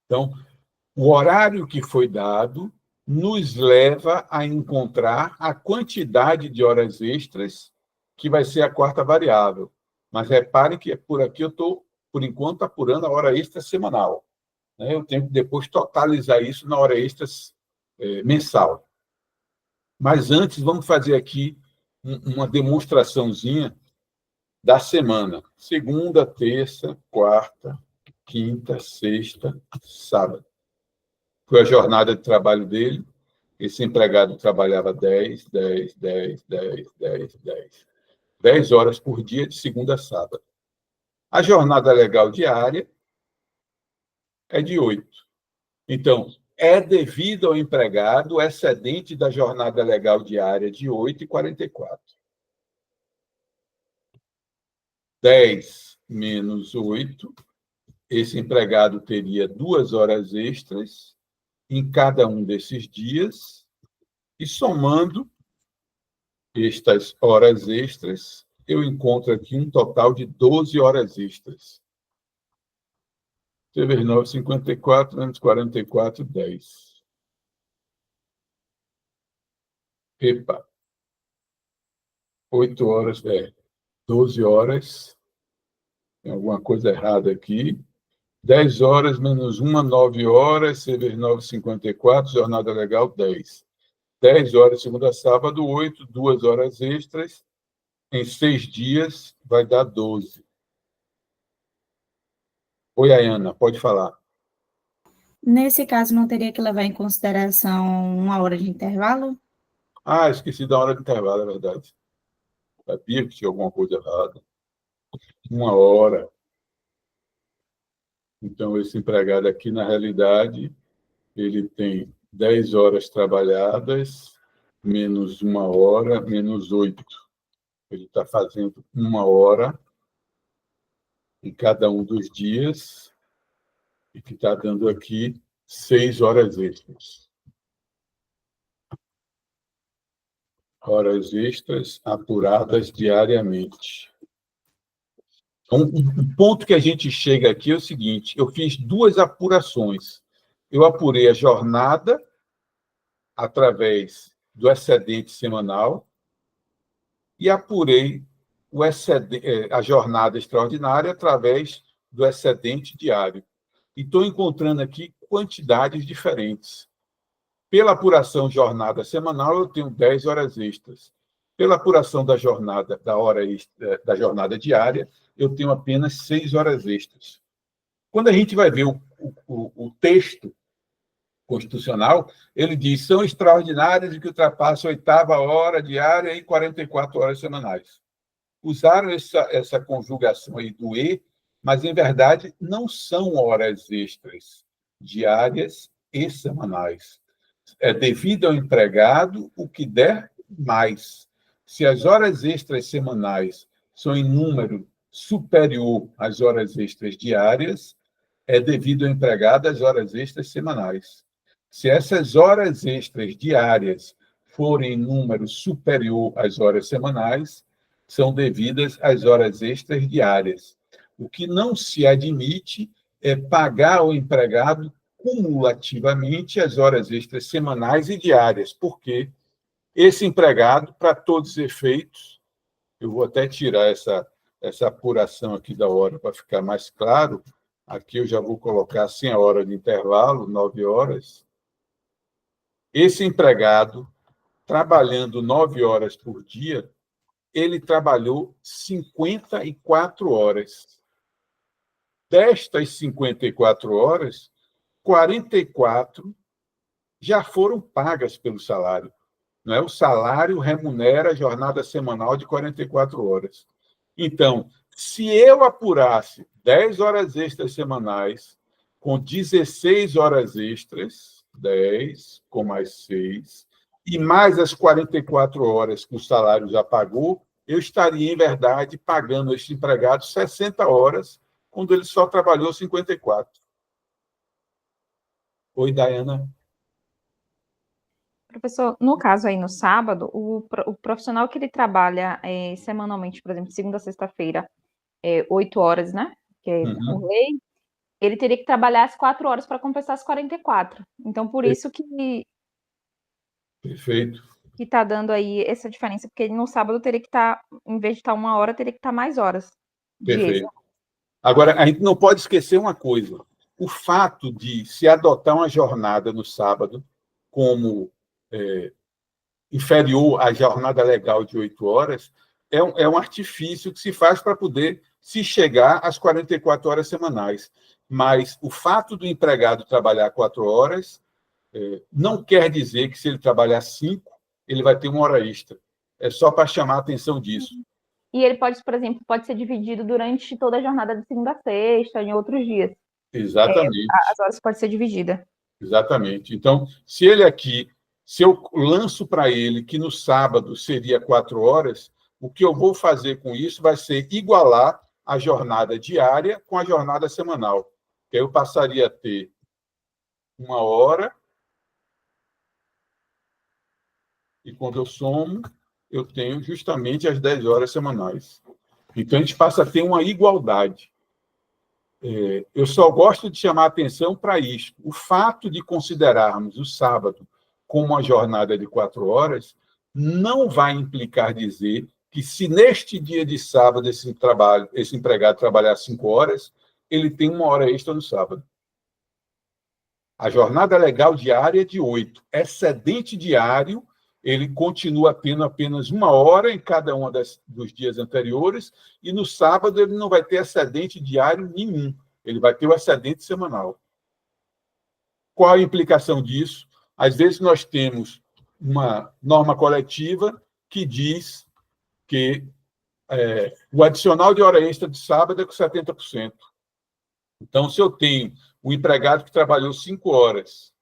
Então, o horário que foi dado nos leva a encontrar a quantidade de horas extras, que vai ser a quarta variável. Mas repare que por aqui eu estou, por enquanto, apurando a hora extra semanal. Eu tenho que depois totalizar isso na hora extra mensal. Mas antes, vamos fazer aqui uma demonstraçãozinha da semana. Segunda, terça, quarta, quinta, sexta, sábado. Foi a jornada de trabalho dele. Esse empregado trabalhava 10 horas por dia, de segunda a sábado. A jornada legal diária é de 8. Então, é devido ao empregado o excedente da jornada legal diária de 8,44. 10 menos 8, esse empregado teria 2 horas extras em cada um desses dias, e somando estas horas extras, eu encontro aqui um total de 12 horas extras. Você vê 9,54 menos 44, 10. Epa. 8 horas, 12 horas. Tem alguma coisa errada aqui. 10 horas menos 1, 9 horas. Você vê 9,54, jornada legal, 10. 10 horas, segunda a sábado, 8, 2 horas extras. Em 6 dias, vai dar 12. Oi, Ayana, pode falar. Nesse caso, não teria que levar em consideração 1 hora de intervalo? Esqueci da hora de intervalo, é verdade. Sabia que tinha alguma coisa errada. 1 hora. Então, esse empregado aqui, na realidade, ele tem 10 horas trabalhadas, menos 1 hora, menos 8. Ele está fazendo 1 hora em cada um dos dias, e que está dando aqui 6 horas extras. Horas extras apuradas diariamente. Então, um ponto que a gente chega aqui é o seguinte: eu fiz 2 apurações. Eu apurei a jornada através do excedente semanal e apurei a jornada extraordinária através do excedente diário. E estou encontrando aqui quantidades diferentes. Pela apuração jornada semanal, eu tenho 10 horas extras. pela apuração da jornada, da jornada diária, eu tenho apenas 6 horas extras. Quando a gente vai ver o texto constitucional, ele diz: são extraordinárias e que ultrapassam a 8ª hora diária e 44 horas semanais. Usaram essa conjugação aí do "e", mas, em verdade, não são horas extras diárias e semanais. É devido ao empregado o que der mais. Se as horas extras semanais são em número superior às horas extras diárias, é devido ao empregado as horas extras semanais. Se essas horas extras diárias forem em número superior às horas semanais, são devidas às horas extras diárias. O que não se admite é pagar ao empregado cumulativamente as horas extras semanais e diárias, porque esse empregado, para todos os efeitos, eu vou até tirar essa apuração aqui da hora para ficar mais claro, aqui eu já vou colocar sem a hora de intervalo, 9 horas. Esse empregado, trabalhando 9 horas por dia, ele trabalhou 54 horas. Destas 54 horas, 44 já foram pagas pelo salário. Não é? O salário remunera a jornada semanal de 44 horas. Então, se eu apurasse 10 horas extras semanais com 16 horas extras, 10 com mais 6, e mais as 44 horas que o salário já pagou, eu estaria, em verdade, pagando este empregado 60 horas, quando ele só trabalhou 54. Oi, Dayana. Professor, no caso aí no sábado, o profissional que ele trabalha semanalmente, por exemplo, de segunda a sexta-feira, 8 horas, né? Que é por lei, ele teria que trabalhar as 4 horas para compensar as 44. Então, por isso que Perfeito. Que está dando aí essa diferença, porque no sábado teria que estar, em vez de estar 1 hora, teria que estar mais horas. Perfeito. Agora, a gente não pode esquecer uma coisa. O fato de se adotar uma jornada no sábado como inferior à jornada legal de 8 horas é um artifício que se faz para poder se chegar às 44 horas semanais. Mas o fato do empregado trabalhar 4 horas não quer dizer que, se ele trabalhar 5, ele vai ter 1 hora extra. É só para chamar a atenção disso. E ele pode, por exemplo, pode ser dividido durante toda a jornada de segunda a sexta, em outros dias. Exatamente. As horas podem ser divididas. Exatamente. Então, se eu lanço para ele que no sábado seria 4 horas, o que eu vou fazer com isso vai ser igualar a jornada diária com a jornada semanal. Que eu passaria a ter 1 hora, e quando eu somo, eu tenho justamente as 10 horas semanais. Então, a gente passa a ter uma igualdade. Eu só gosto de chamar a atenção para isso. O fato de considerarmos o sábado como uma jornada de 4 horas não vai implicar dizer que, se neste dia de sábado esse empregado trabalhar 5 horas, ele tem 1 hora extra no sábado. A jornada legal diária é de 8. Excedente diário, ele continua tendo apenas 1 hora em cada um dos dias anteriores, e no sábado ele não vai ter excedente diário nenhum. Ele vai ter o excedente semanal. Qual a implicação disso? Às vezes nós temos uma norma coletiva que diz que o adicional de hora extra de sábado é com 70%. Então, se eu tenho um empregado que trabalhou 5 horas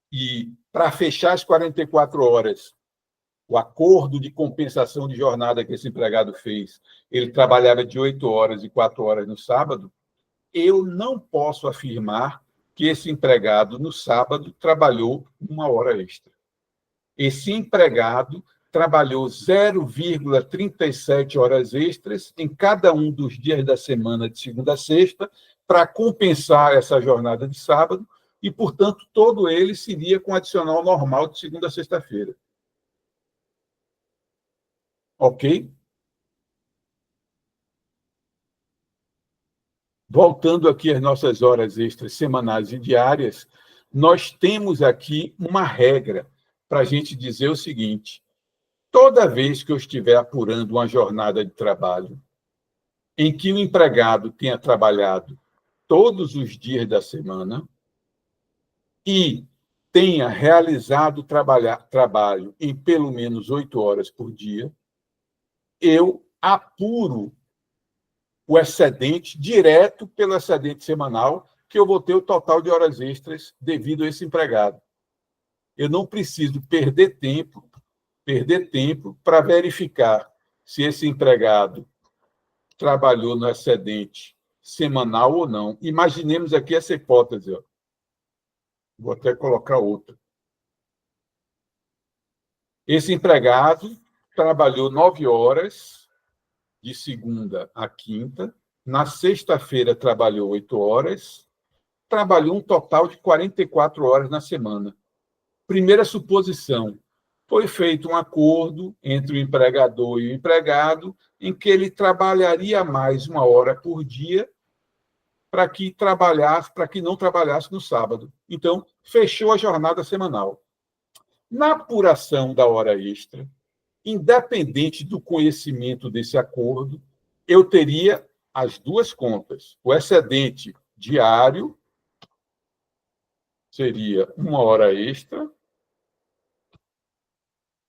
e, para fechar as 44 horas, o acordo de compensação de jornada que esse empregado fez, ele trabalhava de 8 horas e 4 horas no sábado, eu não posso afirmar que esse empregado, no sábado, trabalhou 1 hora extra. Esse empregado trabalhou 0,37 horas extras em cada um dos dias da semana, de segunda a sexta, para compensar essa jornada de sábado, e, portanto, todo ele seria com adicional normal de segunda a sexta-feira. Ok? Voltando aqui às nossas horas extras semanais e diárias, nós temos aqui uma regra para a gente dizer o seguinte: Toda vez que eu estiver apurando uma jornada de trabalho em que o empregado tenha trabalhado todos os dias da semana e tenha realizado trabalho em pelo menos 8 horas por dia, eu apuro o excedente direto pelo excedente semanal, que eu vou ter o total de horas extras devido a esse empregado. Eu não preciso perder tempo para verificar se esse empregado trabalhou no excedente semanal ou não. Imaginemos aqui essa hipótese. Ó. Vou até colocar outra. Esse empregado trabalhou 9 horas de segunda a quinta, na sexta-feira trabalhou 8 horas, trabalhou um total de 44 horas na semana. Primeira suposição, foi feito um acordo entre o empregador e o empregado em que ele trabalharia mais 1 hora por dia para que não trabalhasse no sábado. Então, fechou a jornada semanal. Na apuração da hora extra, independente do conhecimento desse acordo, eu teria as duas contas. O excedente diário seria 1 hora extra,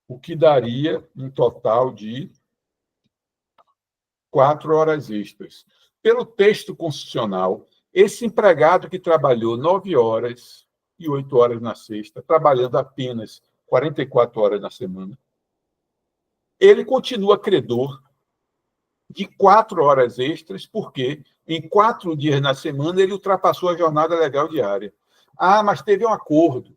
o que daria um total de 4 horas extras. Pelo texto constitucional, esse empregado que trabalhou 9 horas e 8 horas na sexta, trabalhando apenas 44 horas na semana, ele continua credor de 4 horas extras, porque em 4 dias na semana ele ultrapassou a jornada legal diária. Ah, mas teve um acordo.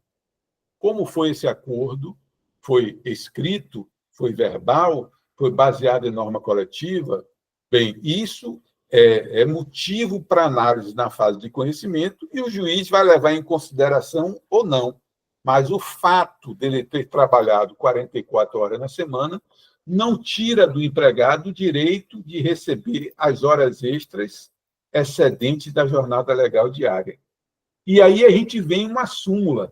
Como foi esse acordo? Foi escrito? Foi verbal? Foi baseado em norma coletiva? Bem, isso é motivo para análise na fase de conhecimento e o juiz vai levar em consideração ou não. Mas o fato dele ter trabalhado 44 horas na semana não tira do empregado o direito de receber as horas extras excedentes da jornada legal diária. E aí a gente vem uma súmula.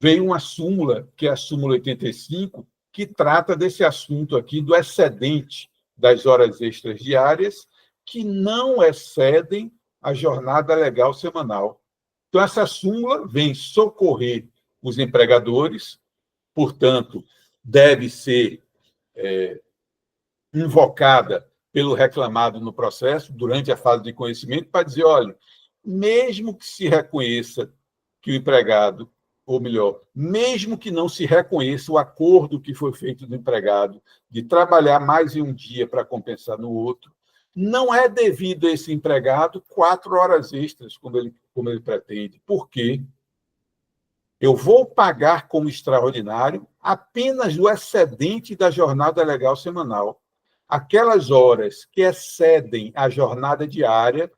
Vem uma súmula, que é a súmula 85, que trata desse assunto aqui do excedente das horas extras diárias que não excedem a jornada legal semanal. Então, essa súmula vem socorrer os empregadores, portanto, deve ser invocada pelo reclamado no processo, durante a fase de conhecimento, para dizer, olha, mesmo que se reconheça que o empregado, ou melhor, mesmo que não se reconheça o acordo que foi feito do empregado de trabalhar mais em um dia para compensar no outro, não é devido a esse empregado 4 horas extras, como ele pretende. Por quê? Eu vou pagar como extraordinário apenas o excedente da jornada legal semanal. Aquelas horas que excedem a jornada diária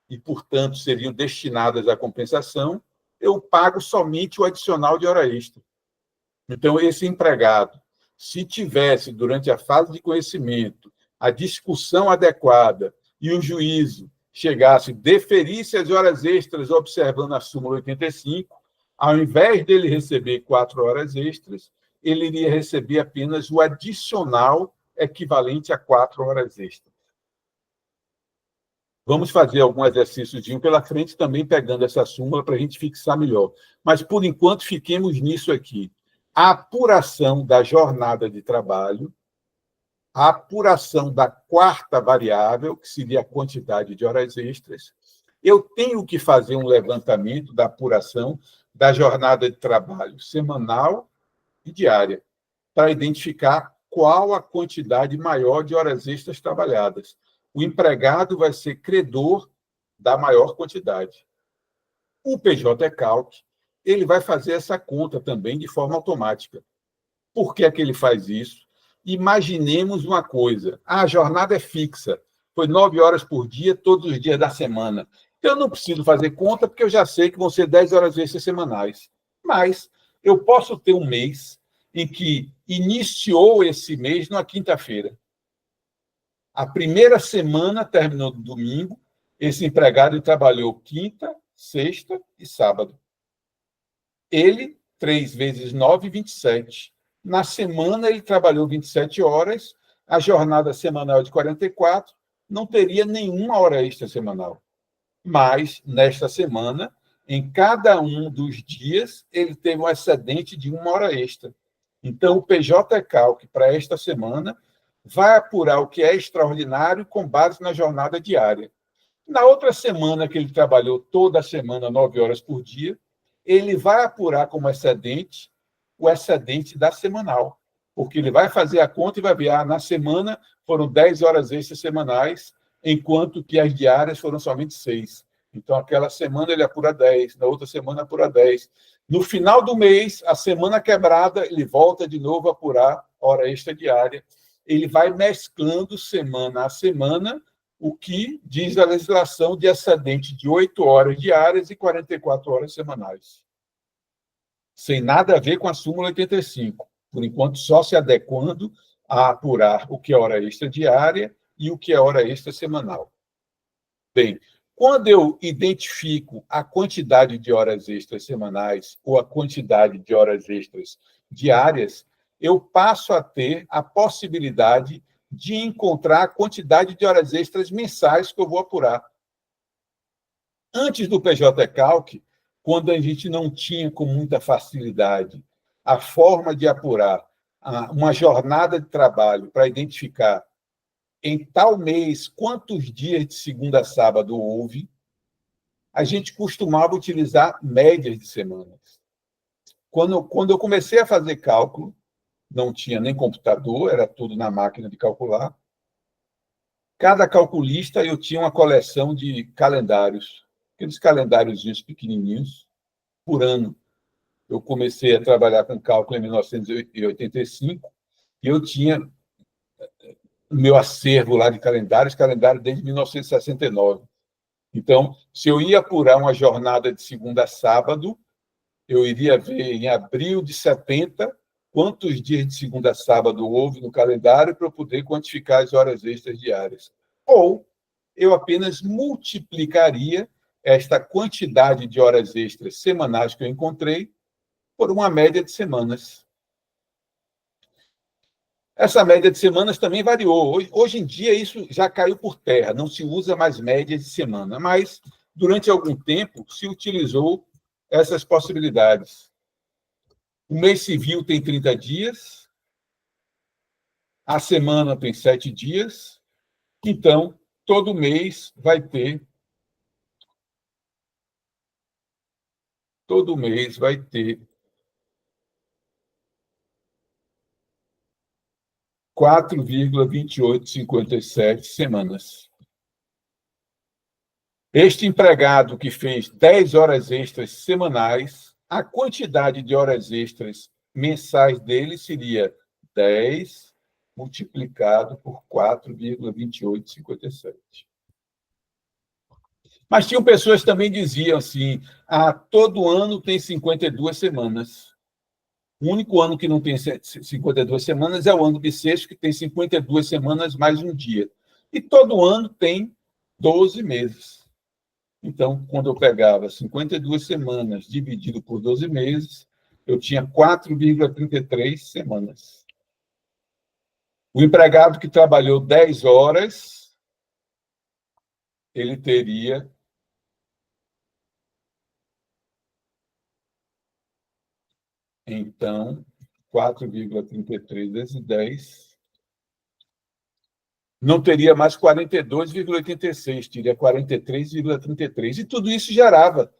e, portanto, seriam destinadas à compensação, eu pago somente o adicional de hora extra. Então, esse empregado, se tivesse, durante a fase de conhecimento, a discussão adequada e o juízo chegasse, deferisse as horas extras observando a súmula 85, ao invés dele receber 4 horas extras, ele iria receber apenas o adicional equivalente a 4 horas extras. Vamos fazer algum exercício pela frente, também pegando essa súmula para a gente fixar melhor. Mas, por enquanto, fiquemos nisso aqui. A apuração da jornada de trabalho, a apuração da quarta variável, que seria a quantidade de horas extras. Eu tenho que fazer um levantamento da apuração da jornada de trabalho semanal e diária, para identificar qual a quantidade maior de horas extras trabalhadas. O empregado vai ser credor da maior quantidade. O PJ-Calc, ele vai fazer essa conta também de forma automática. Por que é que ele faz isso? Imaginemos uma coisa. A jornada é fixa. Foi 9 horas por dia, todos os dias da semana. Eu não preciso fazer conta, porque eu já sei que vão ser 10 horas extras semanais. Mas eu posso ter um mês em que iniciou esse mês numa quinta-feira. A primeira semana terminou no domingo, esse empregado trabalhou quinta, sexta e sábado. Ele, 3 vezes 9, 27. Na semana, ele trabalhou 27 horas, a jornada semanal é de 44, não teria nenhuma hora extra semanal. Mas, nesta semana, em cada um dos dias, ele teve um excedente de 1 hora extra. Então, o PJ-Calc, para esta semana, vai apurar o que é extraordinário com base na jornada diária. Na outra semana, que ele trabalhou toda a semana, 9 horas por dia, ele vai apurar como excedente o excedente da semanal, porque ele vai fazer a conta e vai ver, na semana foram 10 horas extras semanais, enquanto que as diárias foram somente 6. Então, aquela semana ele apura 10, na outra semana apura 10. No final do mês, a semana quebrada, ele volta de novo a apurar hora extra diária. Ele vai mesclando semana a semana o que diz a legislação de excedente de 8 horas diárias e 44 horas semanais. Sem nada a ver com a súmula 85. Por enquanto, só se adequando a apurar o que é hora extra diária e o que é hora extra semanal. Bem, quando eu identifico a quantidade de horas extras semanais ou a quantidade de horas extras diárias, eu passo a ter a possibilidade de encontrar a quantidade de horas extras mensais que eu vou apurar. Antes do PJ-Calc, quando a gente não tinha com muita facilidade a forma de apurar uma jornada de trabalho para identificar em tal mês quantos dias de segunda a sábado houve, a gente costumava utilizar médias de semanas. Quando eu comecei a fazer cálculo, não tinha nem computador, era tudo na máquina de calcular. Cada calculista, eu tinha uma coleção de calendários, aqueles calendáriozinhos pequenininhos, por ano. Eu comecei a trabalhar com cálculo em 1985, e eu tinha o meu acervo lá de calendário desde 1969. Então, se eu ia apurar uma jornada de segunda a sábado, eu iria ver em abril de 70 quantos dias de segunda a sábado houve no calendário para eu poder quantificar as horas extras diárias. Ou eu apenas multiplicaria esta quantidade de horas extras semanais que eu encontrei por uma média de semanas. Essa média de semanas também variou. Hoje em dia, isso já caiu por terra, não se usa mais média de semana, mas, durante algum tempo, se utilizou essas possibilidades. O mês civil tem 30 dias, a semana tem 7 dias, então, todo mês vai ter 4,2857 semanas. Este empregado que fez 10 horas extras semanais, a quantidade de horas extras mensais dele seria 10 multiplicado por 4,2857. Mas tinham pessoas que também diziam assim, todo ano tem 52 semanas. O único ano que não tem 52 semanas é o ano bissexto, que tem 52 semanas mais um dia. E todo ano tem 12 meses. Então, quando eu pegava 52 semanas dividido por 12 meses, eu tinha 4,33 semanas. O empregado que trabalhou 10 horas, ele teria então 4,33 vezes 10, não teria mais 42,86, teria 43,33. E tudo isso gerava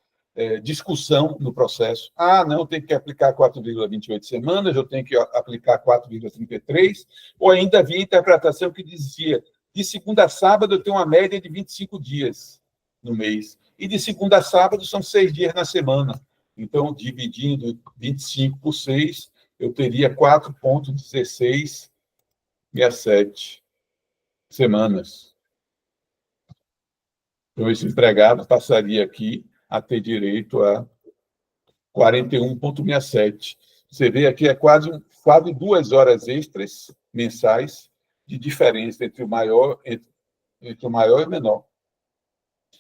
discussão no processo. Não, tem que aplicar 4,28 semanas, eu tenho que aplicar 4,33, ou ainda havia interpretação que dizia, de segunda a sábado eu tenho uma média de 25 dias no mês, e de segunda a sábado são 6 dias na semana. Então, dividindo 25 por 6, eu teria 4,1667 semanas. Então, esse empregado passaria aqui a ter direito a 41,67. Você vê aqui, é quase 2 horas extras mensais de diferença entre o maior e o menor.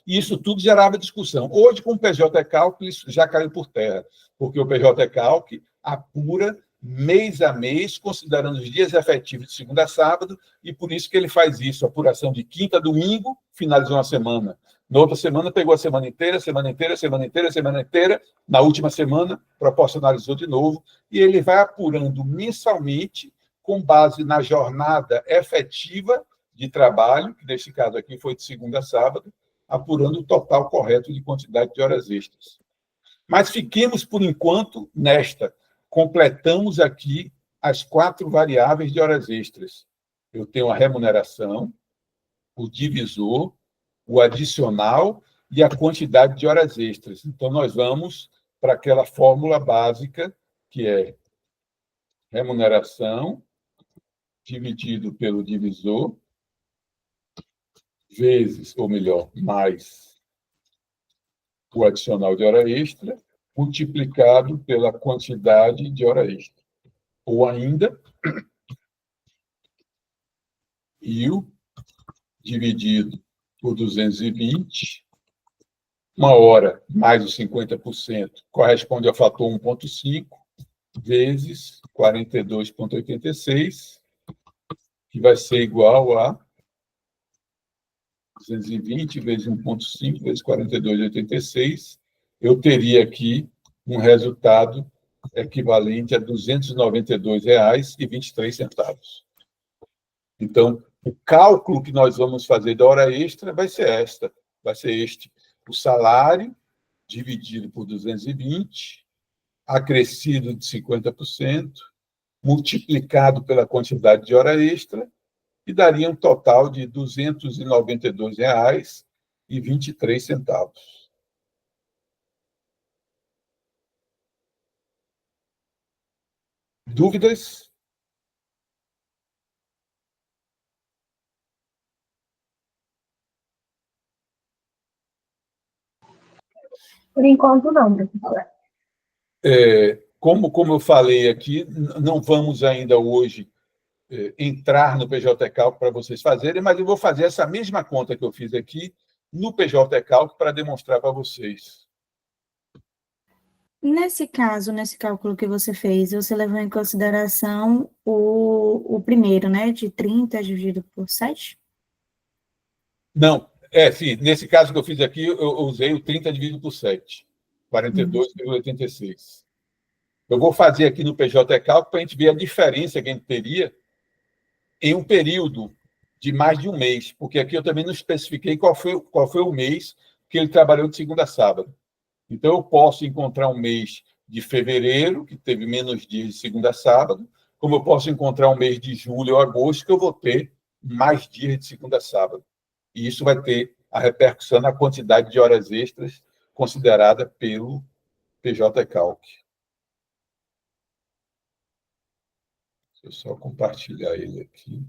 E isso tudo gerava discussão. Hoje, com o PJ-Calc, isso já caiu por terra, porque o PJ-Calc apura mês a mês, considerando os dias efetivos de segunda a sábado, e por isso que ele faz isso, apuração de quinta a domingo, finalizou uma semana. Na outra semana, pegou a semana inteira, semana inteira, semana inteira, semana inteira. Na última semana, proporcionalizou de novo, e ele vai apurando mensalmente, com base na jornada efetiva de trabalho, que nesse caso aqui foi de segunda a sábado, apurando o total correto de quantidade de horas extras. Mas fiquemos, por enquanto, nesta. Completamos aqui as 4 variáveis de horas extras. Eu tenho a remuneração, o divisor, o adicional e a quantidade de horas extras. Então, nós vamos para aquela fórmula básica, que é remuneração dividido pelo divisor, vezes, ou melhor, mais o adicional de hora extra, multiplicado pela quantidade de hora extra. Ou ainda, IU dividido por 220, uma hora mais os 50%, corresponde ao fator 1,5, vezes 42,86, que vai ser igual a 220 vezes 1,5 vezes 42,86. Eu teria aqui um resultado equivalente a R$ 292,23. Então, o cálculo que nós vamos fazer da hora extra vai ser este: o salário dividido por 220, acrescido de 50%, multiplicado pela quantidade de hora extra, e daria um total de R$ 292,23. Dúvidas? Por enquanto, não, professor. Como eu falei aqui, não vamos ainda hoje entrar no PJ Cálculo para vocês fazerem, mas eu vou fazer essa mesma conta que eu fiz aqui no PJ Cálculo para demonstrar para vocês. Nesse caso, nesse cálculo que você fez, você levou em consideração o primeiro, né, de 30 dividido por 7? Não, sim, nesse caso que eu fiz aqui, eu usei o 30 dividido por 7, 42,86. Eu vou fazer aqui no PJ Cálculo para a gente ver a diferença que a gente teria em um período de mais de um mês, porque aqui eu também não especifiquei qual foi o mês que ele trabalhou de segunda a sábado. Então, eu posso encontrar um mês de fevereiro, que teve menos dias de segunda a sábado, como eu posso encontrar um mês de julho ou agosto, que eu vou ter mais dias de segunda a sábado. E isso vai ter a repercussão na quantidade de horas extras considerada pelo PJ Calc. Deixa eu só compartilhar ele aqui.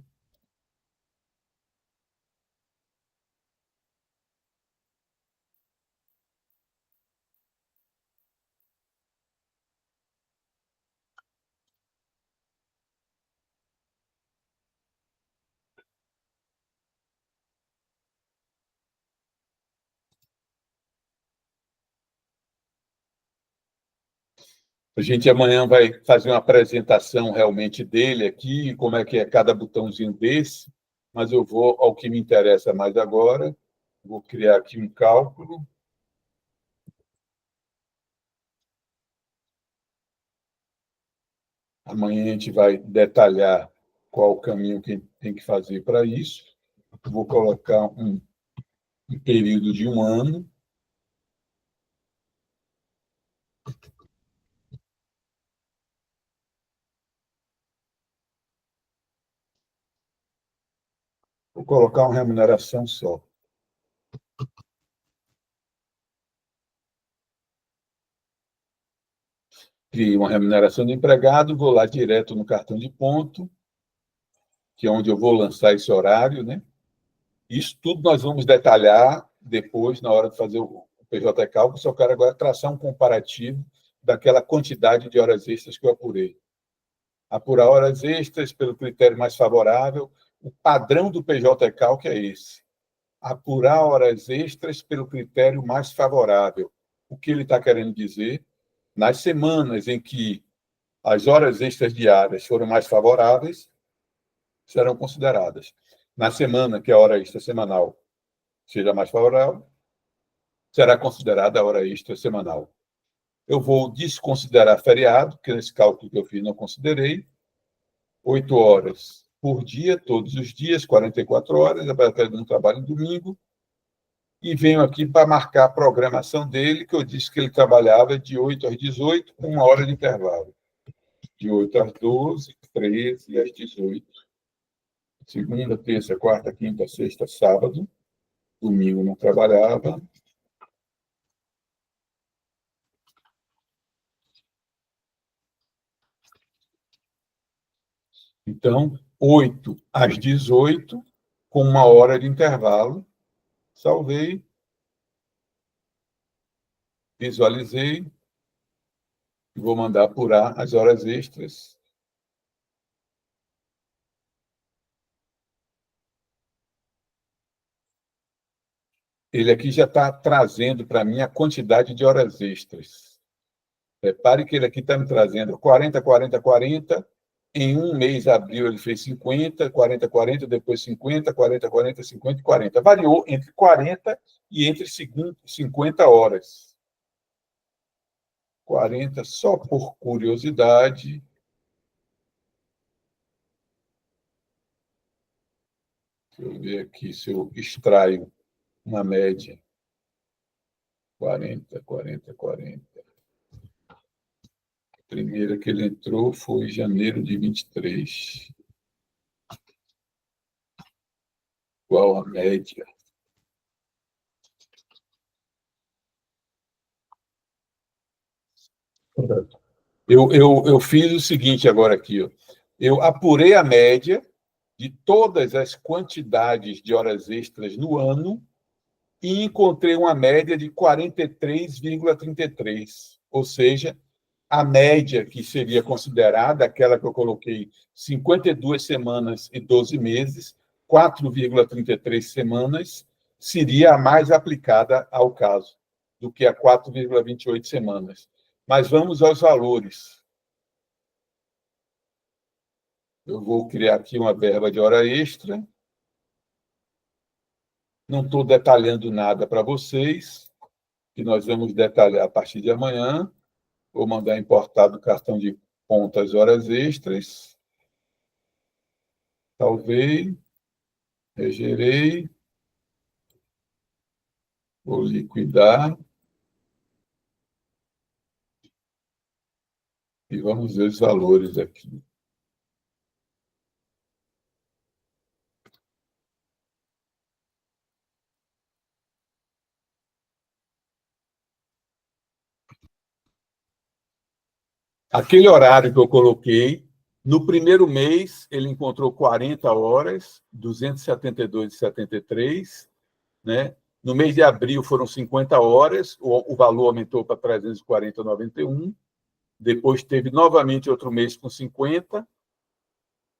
A gente amanhã vai fazer uma apresentação realmente dele aqui, como é que é cada botãozinho desse, mas eu vou ao que me interessa mais agora. Vou criar aqui um cálculo. Amanhã a gente vai detalhar qual o caminho que tem que fazer para isso. Vou colocar um período de 1 ano. Vou colocar uma remuneração só. Criei uma remuneração de empregado, vou lá direto no cartão de ponto, que é onde eu vou lançar esse horário, né? Isso tudo nós vamos detalhar depois, na hora de fazer o PJ Cálculo, só quero agora traçar um comparativo daquela quantidade de horas extras que eu apurei. Apurar horas extras pelo critério mais favorável, o padrão do PJ Cálculo é esse. Apurar horas extras pelo critério mais favorável. O que ele está querendo dizer? Nas semanas em que as horas extras diárias foram mais favoráveis, serão consideradas. Na semana, que é a hora extra semanal seja mais favorável, será considerada a hora extra semanal. Eu vou desconsiderar feriado, que nesse cálculo que eu fiz não considerei, 8 horas por dia, todos os dias, 44 horas, apesar de não trabalho no domingo, e venho aqui para marcar a programação dele, que eu disse que ele trabalhava de 8 às 18, com 1 hora de intervalo. De 8 às 12, 13 e às 18. Segunda, terça, quarta, quinta, sexta, sábado. Domingo não trabalhava. Então, 8 às 18, com 1 hora de intervalo. Salvei. Visualizei. E vou mandar apurar as horas extras. Ele aqui já está trazendo para mim a quantidade de horas extras. Repare que ele aqui está me trazendo 40, 40, 40. Em um mês, abril, ele fez 50, 40, 40, depois 50, 40, 40, 50 e 40. Variou entre 40 e entre 50 horas. 40, só por curiosidade. Deixa eu ver aqui se eu extraio uma média. 40, 40, 40. A primeira que ele entrou foi em janeiro de 23. Igual a média. Eu fiz o seguinte agora aqui. Ó. Eu apurei a média de todas as quantidades de horas extras no ano e encontrei uma média de 43,33. Ou seja, a média que seria considerada, aquela que eu coloquei 52 semanas e 12 meses, 4,33 semanas, seria a mais aplicada ao caso, do que a 4,28 semanas. Mas vamos aos valores. Eu vou criar aqui uma verba de hora extra. Não estou detalhando nada para vocês, que nós vamos detalhar a partir de amanhã. Vou mandar importar do cartão de ponta as horas extras. Salvei. Regerei. Vou liquidar. E vamos ver os valores aqui. Aquele horário que eu coloquei, no primeiro mês, ele encontrou 40 horas, 272,73, né? No mês de abril foram 50 horas, o valor aumentou para 340,91. Depois teve novamente outro mês com 50,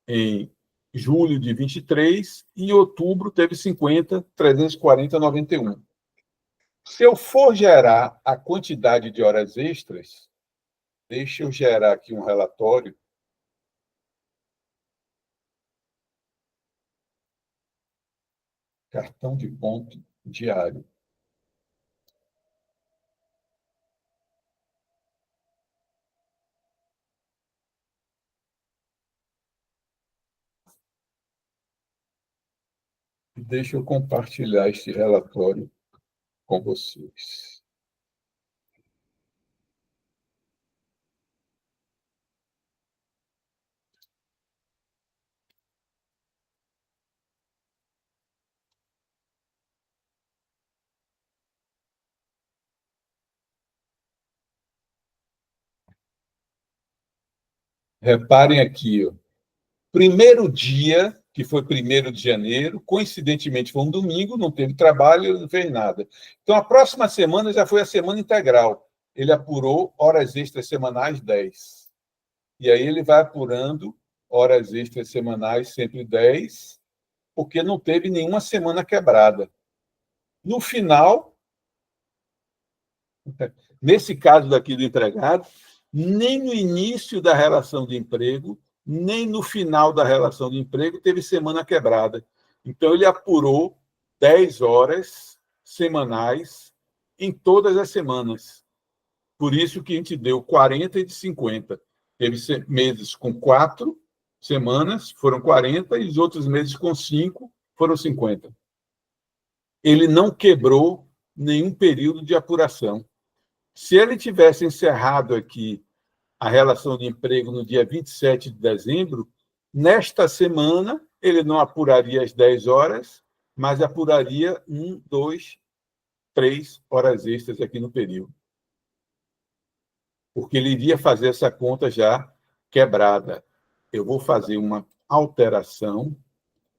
em julho de 23, e em outubro teve 50, 340,91. Se eu for gerar a quantidade de horas extras, deixa eu gerar aqui um relatório. Cartão de ponto diário. Deixa eu compartilhar este relatório com vocês. Reparem aqui, ó. Primeiro dia, que foi 1º de janeiro, coincidentemente foi um domingo, não teve trabalho, não fez nada. Então, a próxima semana já foi a semana integral. Ele apurou horas extras semanais 10. E aí ele vai apurando horas extras semanais sempre 10, porque não teve nenhuma semana quebrada. No final, nesse caso daqui do empregado, nem no início da relação de emprego, nem no final da relação de emprego teve semana quebrada. Então, ele apurou 10 horas semanais em todas as semanas. Por isso que a gente deu 40 e de 50. Teve meses com 4 semanas, foram 40, e os outros meses com 5, foram 50. Ele não quebrou nenhum período de apuração. Se ele tivesse encerrado aqui a relação de emprego no dia 27 de dezembro, nesta semana ele não apuraria as 10 horas, mas apuraria 1, 2, 3 horas extras aqui no período. Porque ele iria fazer essa conta já quebrada. Eu vou fazer uma alteração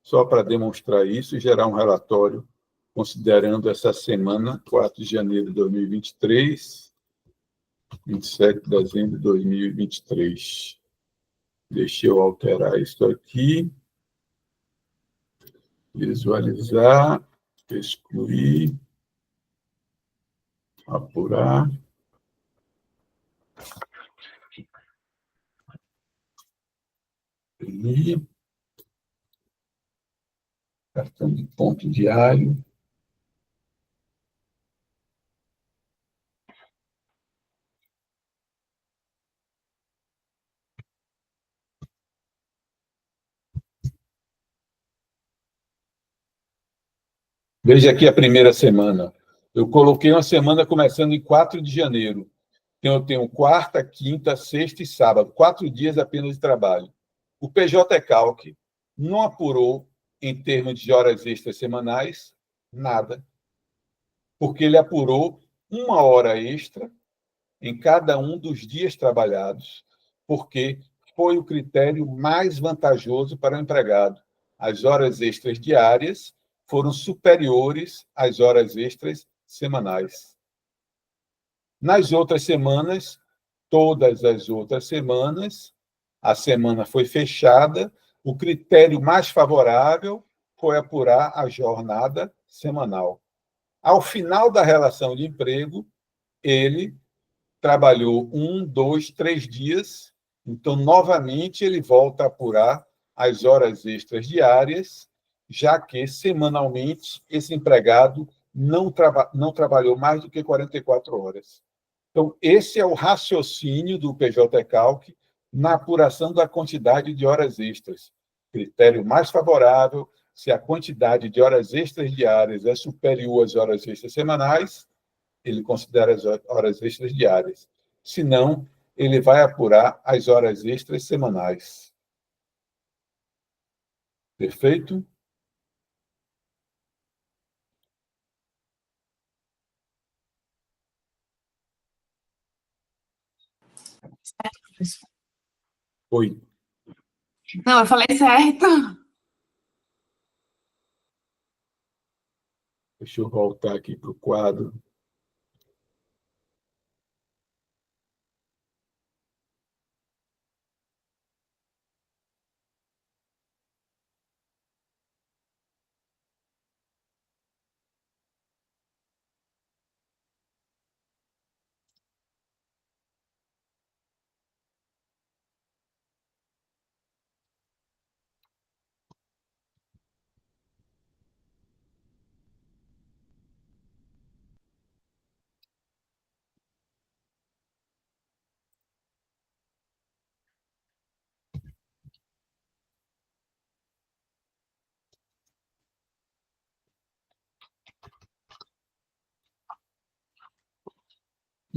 só para demonstrar isso e gerar um relatório considerando essa semana, 4 de janeiro de 2023, 27 de dezembro de 2023. Deixa eu alterar isso aqui. Visualizar, excluir, apurar. E cartão de ponto diário. Veja aqui a primeira semana. Eu coloquei uma semana começando em 4 de janeiro. Então, eu tenho quarta, quinta, sexta e sábado, 4 dias apenas de trabalho. O PJ Calc não apurou, em termos de horas extras semanais, nada, porque ele apurou 1 hora extra em cada um dos dias trabalhados, porque foi o critério mais vantajoso para o empregado. As horas extras diárias foram superiores às horas extras semanais. Nas outras semanas, todas as outras semanas, a semana foi fechada, o critério mais favorável foi apurar a jornada semanal. Ao final da relação de emprego, ele trabalhou 1, 2, 3 dias, então, novamente, ele volta a apurar as horas extras diárias, já que, semanalmente, esse empregado não trabalhou mais do que 44 horas. Então, esse é o raciocínio do PJ-Calc na apuração da quantidade de horas extras. Critério mais favorável, se a quantidade de horas extras diárias é superior às horas extras semanais, ele considera as horas extras diárias. Se não, ele vai apurar as horas extras semanais. Perfeito? Certo, professor. Oi. Não, eu falei certo. Deixa eu voltar aqui para o quadro.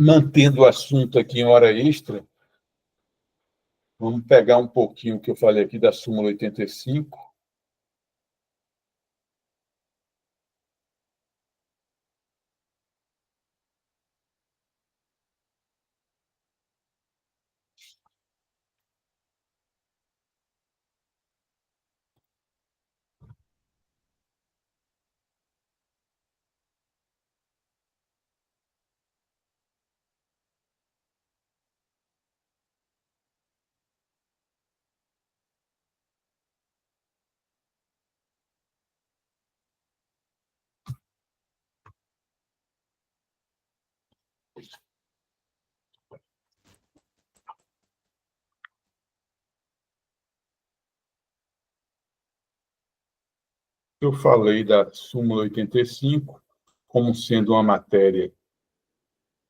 Mantendo o assunto aqui em hora extra, vamos pegar um pouquinho o que eu falei aqui da súmula 85. Eu falei da súmula 85 como sendo uma matéria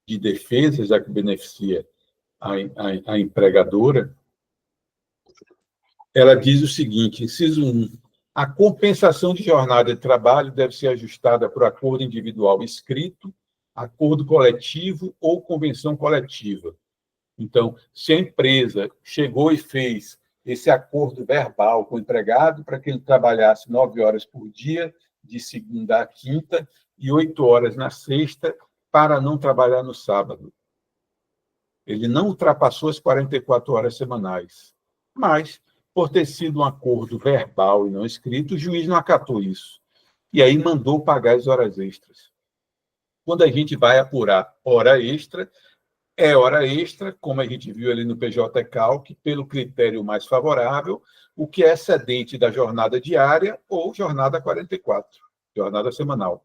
de defesa, já que beneficia a empregadora. Ela diz o seguinte, inciso 1, a compensação de jornada de trabalho deve ser ajustada por acordo individual escrito, acordo coletivo ou convenção coletiva. Então, se a empresa chegou e fez esse acordo verbal com o empregado para que ele trabalhasse 9 horas por dia, de segunda a quinta, e 8 horas na sexta, para não trabalhar no sábado. Ele não ultrapassou as 44 horas semanais. Mas, por ter sido um acordo verbal e não escrito, o juiz não acatou isso. E aí mandou pagar as horas extras. Quando a gente vai apurar hora extra, é hora extra, como a gente viu ali no PJ-Calc, pelo critério mais favorável, o que é excedente da jornada diária ou jornada 44, jornada semanal.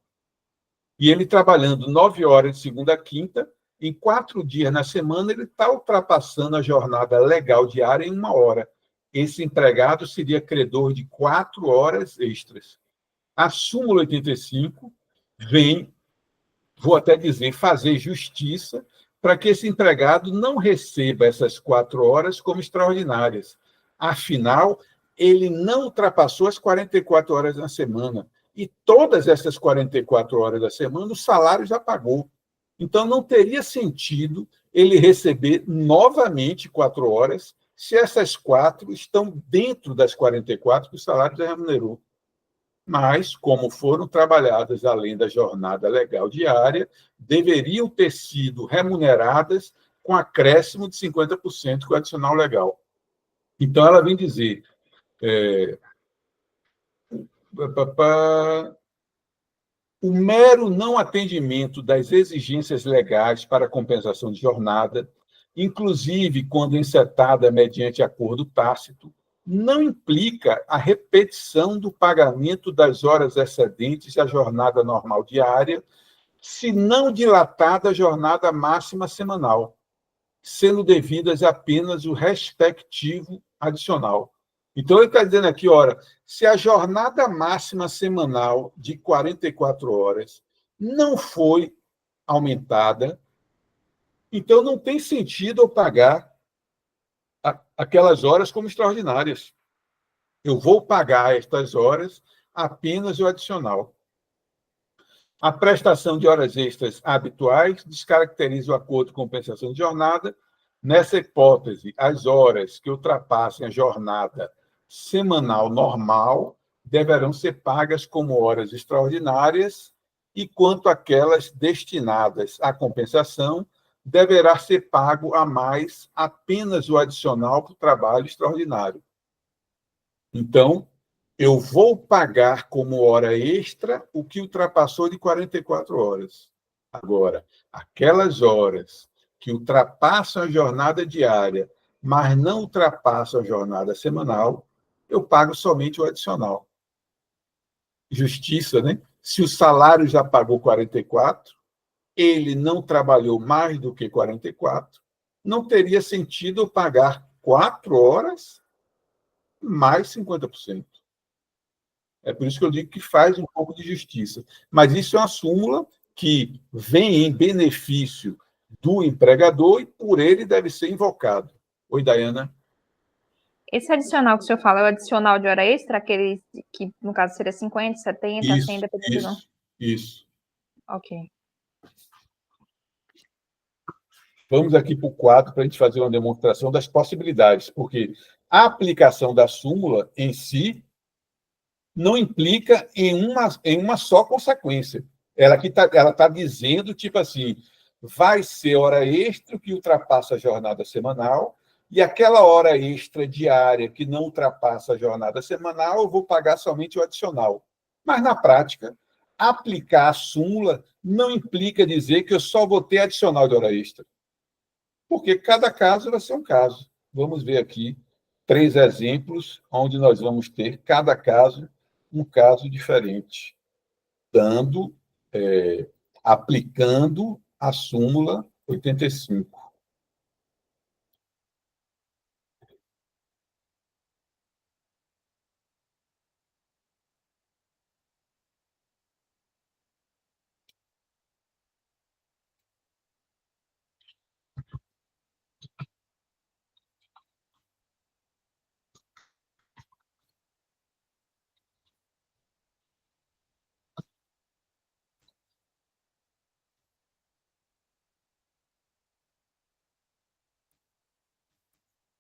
E ele trabalhando 9 horas de segunda a quinta, em 4 dias na semana, ele está ultrapassando a jornada legal diária em 1 hora. Esse empregado seria credor de 4 horas extras. A súmula 85 vem, vou até dizer, fazer justiça para que esse empregado não receba essas 4 horas como extraordinárias. Afinal, ele não ultrapassou as 44 horas na semana. E todas essas 44 horas da semana, o salário já pagou. Então, não teria sentido ele receber novamente 4 horas se essas 4 estão dentro das 44 que o salário já remunerou. Mas, como foram trabalhadas além da jornada legal diária, deveriam ter sido remuneradas com acréscimo de 50% com o adicional legal. Então, ela vem dizer... O mero não atendimento das exigências legais para compensação de jornada, inclusive quando encetada mediante acordo tácito, não implica a repetição do pagamento das horas excedentes à jornada normal diária, se não dilatada a jornada máxima semanal, sendo devidas apenas o respectivo adicional. Então, ele está dizendo aqui, ora, se a jornada máxima semanal de 44 horas não foi aumentada, então não tem sentido eu pagar aquelas horas como extraordinárias. Eu vou pagar estas horas apenas o adicional. A prestação de horas extras habituais descaracteriza o acordo de compensação de jornada. Nessa hipótese, as horas que ultrapassem a jornada semanal normal deverão ser pagas como horas extraordinárias e, quanto àquelas destinadas à compensação, deverá ser pago a mais apenas o adicional para o trabalho extraordinário. Então, eu vou pagar como hora extra o que ultrapassou de 44 horas. Agora, aquelas horas que ultrapassam a jornada diária, mas não ultrapassam a jornada semanal, eu pago somente o adicional. Justiça, né? Se o salário já pagou 44, ele não trabalhou mais do que 44, não teria sentido eu pagar 4 horas mais 50%. É por isso que eu digo que faz um pouco de justiça. Mas isso é uma súmula que vem em benefício do empregador e por ele deve ser invocado. Oi, Dayana. Esse adicional que o senhor fala é o adicional de hora extra, aquele que, no caso, seria 50, 70, 100, dependendo do... Isso. Ok. Vamos aqui para o quadro para a gente fazer uma demonstração das possibilidades, porque a aplicação da súmula em si não implica em uma só consequência. Ela está dizendo, tipo assim, vai ser hora extra que ultrapassa a jornada semanal, e aquela hora extra diária que não ultrapassa a jornada semanal, eu vou pagar somente o adicional. Mas, na prática, aplicar a súmula não implica dizer que eu só vou ter adicional de hora extra, porque cada caso vai ser um caso. Vamos ver aqui 3 exemplos onde nós vamos ter, cada caso, um caso diferente, aplicando a súmula 85.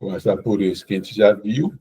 Começar por esse que a gente já viu.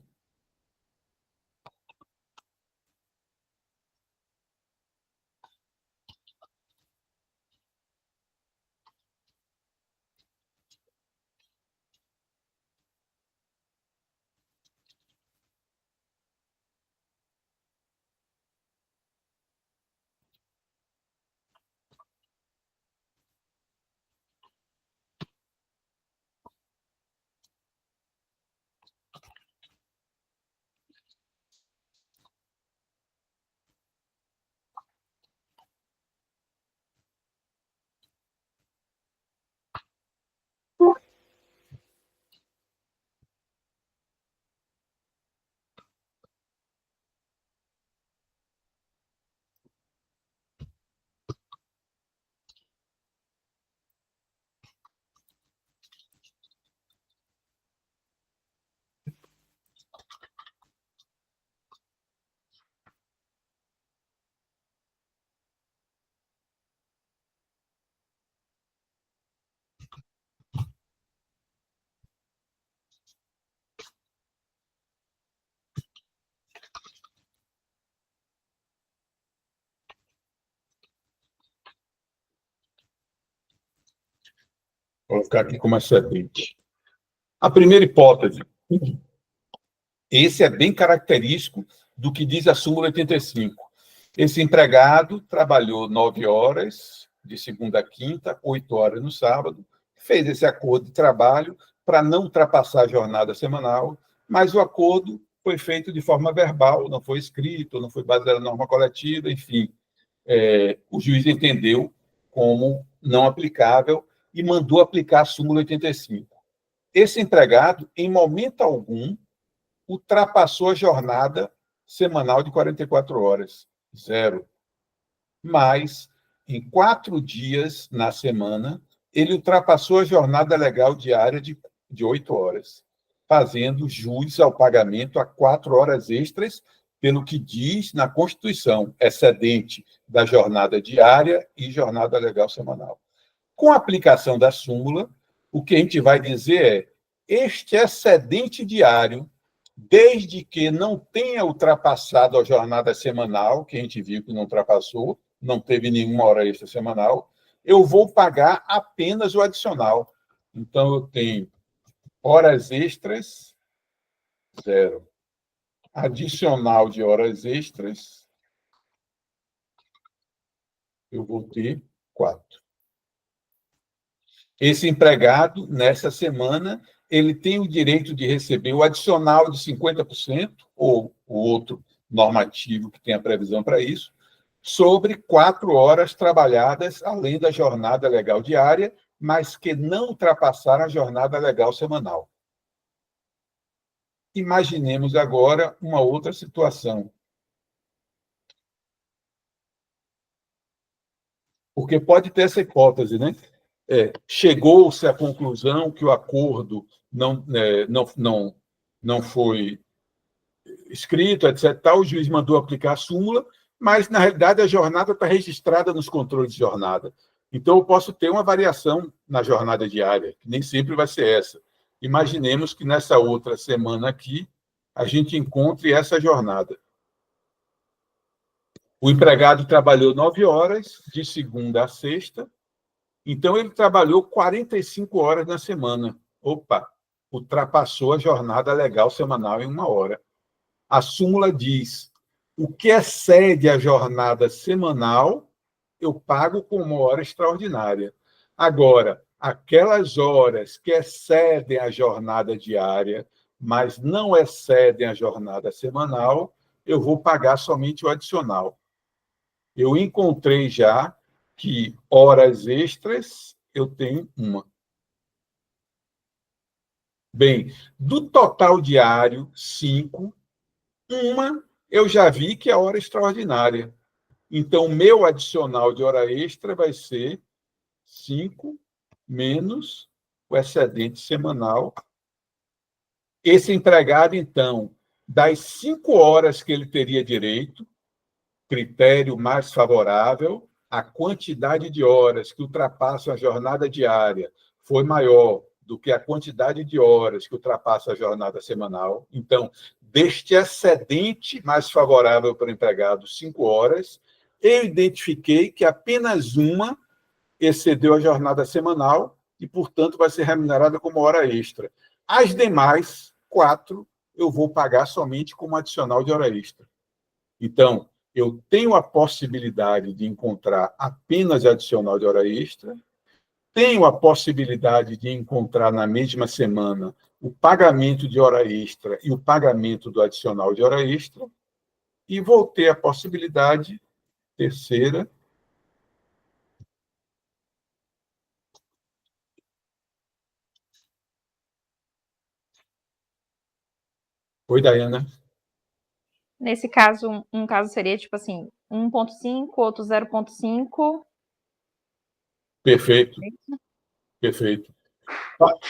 Vou colocar aqui como excedente. A primeira hipótese. Esse é bem característico do que diz a súmula 85. Esse empregado trabalhou 9 horas, de segunda a quinta, 8 horas no sábado, fez esse acordo de trabalho para não ultrapassar a jornada semanal, mas o acordo foi feito de forma verbal, não foi escrito, não foi baseado na norma coletiva, enfim. O juiz entendeu como não aplicável e mandou aplicar a súmula 85. Esse empregado, em momento algum, ultrapassou a jornada semanal de 44 horas, 0. Mas, em 4 dias na semana, ele ultrapassou a jornada legal diária de 8 horas, fazendo jus ao pagamento a 4 horas extras, pelo que diz na Constituição, excedente da jornada diária e jornada legal semanal. Com a aplicação da súmula, o que a gente vai dizer é: este excedente diário, desde que não tenha ultrapassado a jornada semanal, que a gente viu que não ultrapassou, não teve nenhuma hora extra semanal, eu vou pagar apenas o adicional. Então, eu tenho horas extras, 0. Adicional de horas extras, eu vou ter 4. Esse empregado, nessa semana, ele tem o direito de receber o adicional de 50%, ou o outro normativo que tem a previsão para isso, sobre 4 horas trabalhadas, além da jornada legal diária, mas que não ultrapassaram a jornada legal semanal. Imaginemos agora uma outra situação. Porque pode ter essa hipótese, né? Chegou-se à conclusão que o acordo não foi escrito, etc. O juiz mandou aplicar a súmula, mas, na realidade, a jornada está registrada nos controles de jornada. Então, eu posso ter uma variação na jornada diária, que nem sempre vai ser essa. Imaginemos que nessa outra semana aqui, a gente encontre essa jornada. O empregado trabalhou 9 horas, de segunda a sexta, então ele trabalhou 45 horas na semana. Opa, ultrapassou a jornada legal semanal em 1 hora. A súmula diz: o que excede a jornada semanal, eu pago como hora extraordinária. Agora, aquelas horas que excedem a jornada diária, mas não excedem a jornada semanal, eu vou pagar somente o adicional. Eu encontrei já que horas extras eu tenho 1. Bem, do total diário, 5, 1 eu já vi que é hora extraordinária. Então, meu adicional de hora extra vai ser 5 menos o excedente semanal. Esse empregado, então, das 5 horas que ele teria direito, critério mais favorável, a quantidade de horas que ultrapassam a jornada diária foi maior do que a quantidade de horas que ultrapassa a jornada semanal. Então, deste excedente mais favorável para o empregado, 5 horas, eu identifiquei que apenas uma excedeu a jornada semanal e, portanto, vai ser remunerada como hora extra. As demais 4 eu vou pagar somente como adicional de hora extra. Então, eu tenho a possibilidade de encontrar apenas adicional de hora extra, tenho a possibilidade de encontrar na mesma semana o pagamento de hora extra e o pagamento do adicional de hora extra, e vou ter a possibilidade, terceira, oi, Dayana. Nesse caso, um caso seria tipo assim, 1,5, outro 0,5. Perfeito. Perfeito.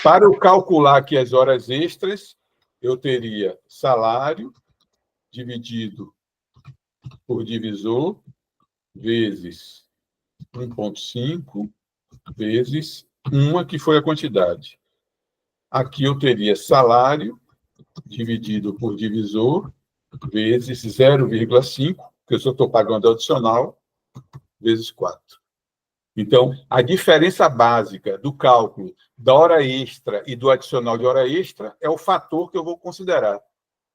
Para eu calcular aqui as horas extras, eu teria salário dividido por divisor vezes 1,5 vezes 1, que foi a quantidade. Aqui eu teria salário dividido por divisor vezes 0,5, que eu só estou pagando adicional, vezes 4. Então, a diferença básica do cálculo da hora extra e do adicional de hora extra é o fator que eu vou considerar.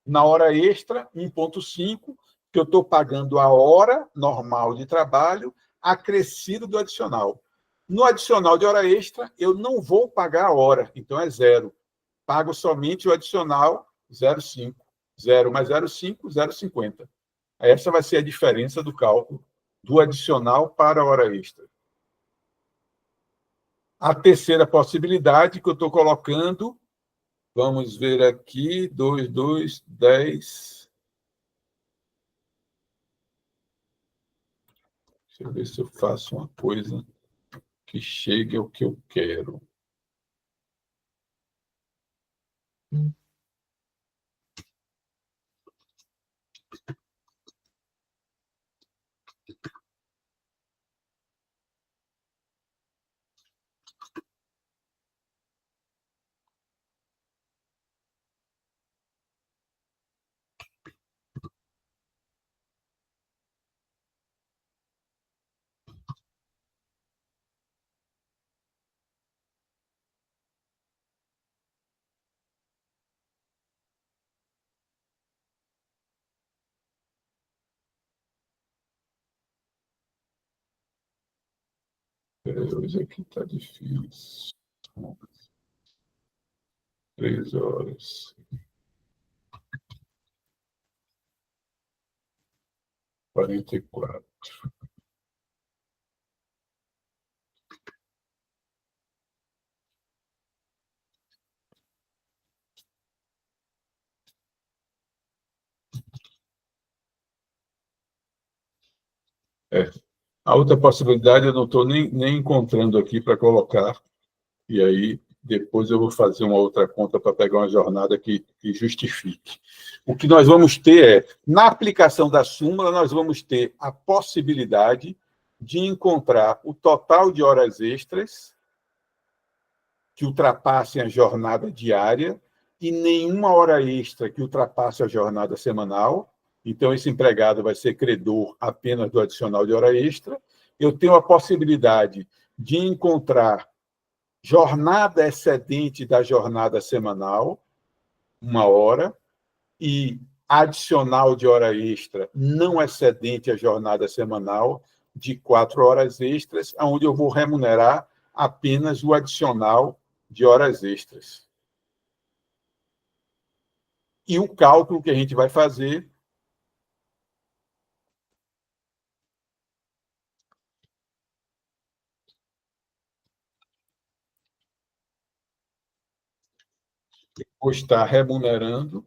Na hora extra, 1,5, que eu estou pagando a hora normal de trabalho acrescido do adicional. No adicional de hora extra, eu não vou pagar a hora, então é 0. Pago somente o adicional 0,5. 0 mais 0,5, 0,50. Essa vai ser a diferença do cálculo do adicional para a hora extra. A terceira possibilidade que eu estou colocando, vamos ver aqui, 2, 2, 10. Deixa eu ver se eu faço uma coisa que chegue ao que eu quero. Hoje aqui está difícil. 3 horas. 44. A outra possibilidade eu não estou nem encontrando aqui para colocar, e aí depois eu vou fazer uma outra conta para pegar uma jornada que justifique. O que nós vamos ter é, na aplicação da súmula, nós vamos ter a possibilidade de encontrar o total de horas extras que ultrapassem a jornada diária e nenhuma hora extra que ultrapasse a jornada semanal. Então, esse empregado vai ser credor apenas do adicional de hora extra. Eu tenho a possibilidade de encontrar jornada excedente da jornada semanal, 1 hora, e adicional de hora extra não excedente a jornada semanal, de 4 horas extras, onde eu vou remunerar apenas o adicional de horas extras. E o cálculo que a gente vai fazer vou estar remunerando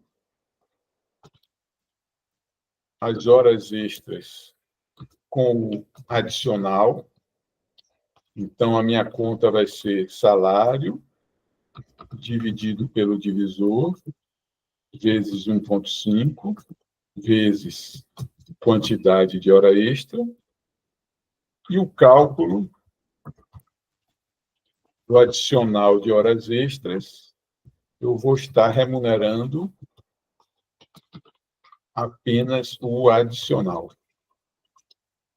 as horas extras como adicional. Então, a minha conta vai ser salário dividido pelo divisor, vezes 1,5, vezes quantidade de hora extra, e o cálculo do adicional de horas extras, eu vou estar remunerando apenas o adicional.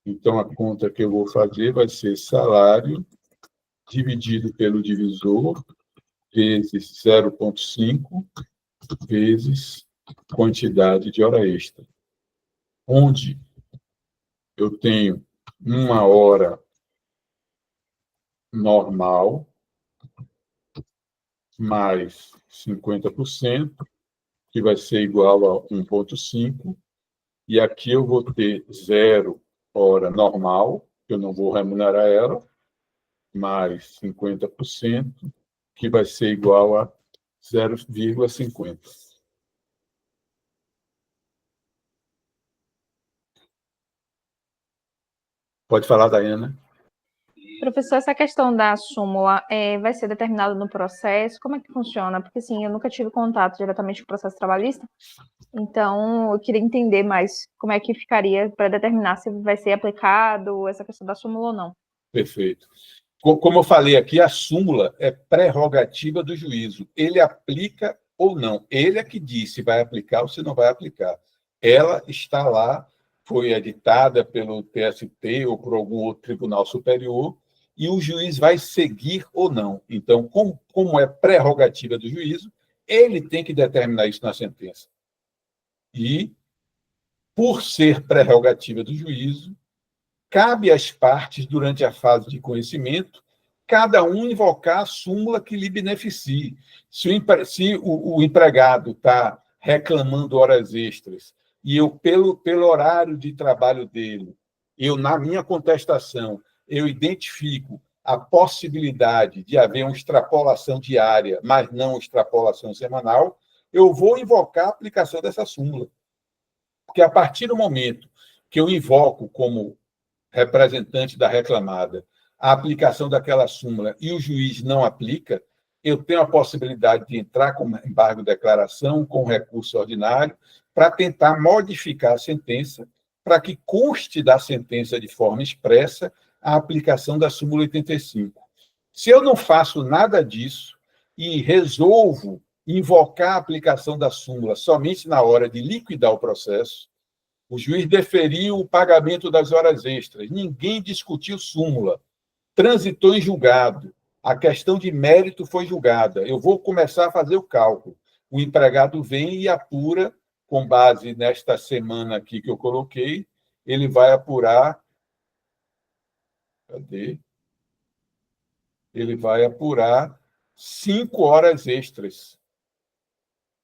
Então, a conta que eu vou fazer vai ser salário dividido pelo divisor, vezes 0,5, vezes quantidade de hora extra. Onde eu tenho uma hora normal, mais 50%, que vai ser igual a 1,5, e aqui eu vou ter 0 hora normal, que eu não vou remunerar ela, mais 50%, que vai ser igual a 0,50. Pode falar, Daiana. Professor, essa questão da súmula vai ser determinada no processo? Como é que funciona? Porque, assim, eu nunca tive contato diretamente com o processo trabalhista, então eu queria entender mais como é que ficaria para determinar se vai ser aplicado essa questão da súmula ou não. Perfeito. Como eu falei aqui, a súmula é prerrogativa do juízo. Ele aplica ou não. Ele é que diz se vai aplicar ou se não vai aplicar. Ela está lá, foi editada pelo TST ou por algum outro tribunal superior, e o juiz vai seguir ou não. Então, como é prerrogativa do juízo, ele tem que determinar isso na sentença. E, por ser prerrogativa do juízo, cabe às partes, durante a fase de conhecimento, cada um invocar a súmula que lhe beneficie. Se o empregado está reclamando horas extras e eu, pelo horário de trabalho dele, na minha contestação, eu identifico a possibilidade de haver uma extrapolação diária, mas não extrapolação semanal, eu vou invocar a aplicação dessa súmula. Porque, a partir do momento que eu invoco como representante da reclamada a aplicação daquela súmula e o juiz não aplica, eu tenho a possibilidade de entrar com embargo de declaração, com recurso ordinário, para tentar modificar a sentença, para que conste da sentença de forma expressa a aplicação da súmula 85. Se eu não faço nada disso e resolvo invocar a aplicação da súmula somente na hora de liquidar o processo, o juiz deferiu o pagamento das horas extras, ninguém discutiu súmula, transitou em julgado, a questão de mérito foi julgada, eu vou começar a fazer o cálculo. O empregado vem e apura, com base nesta semana aqui que eu coloquei, ele vai apurar... Cadê? Ele vai apurar 5 horas extras.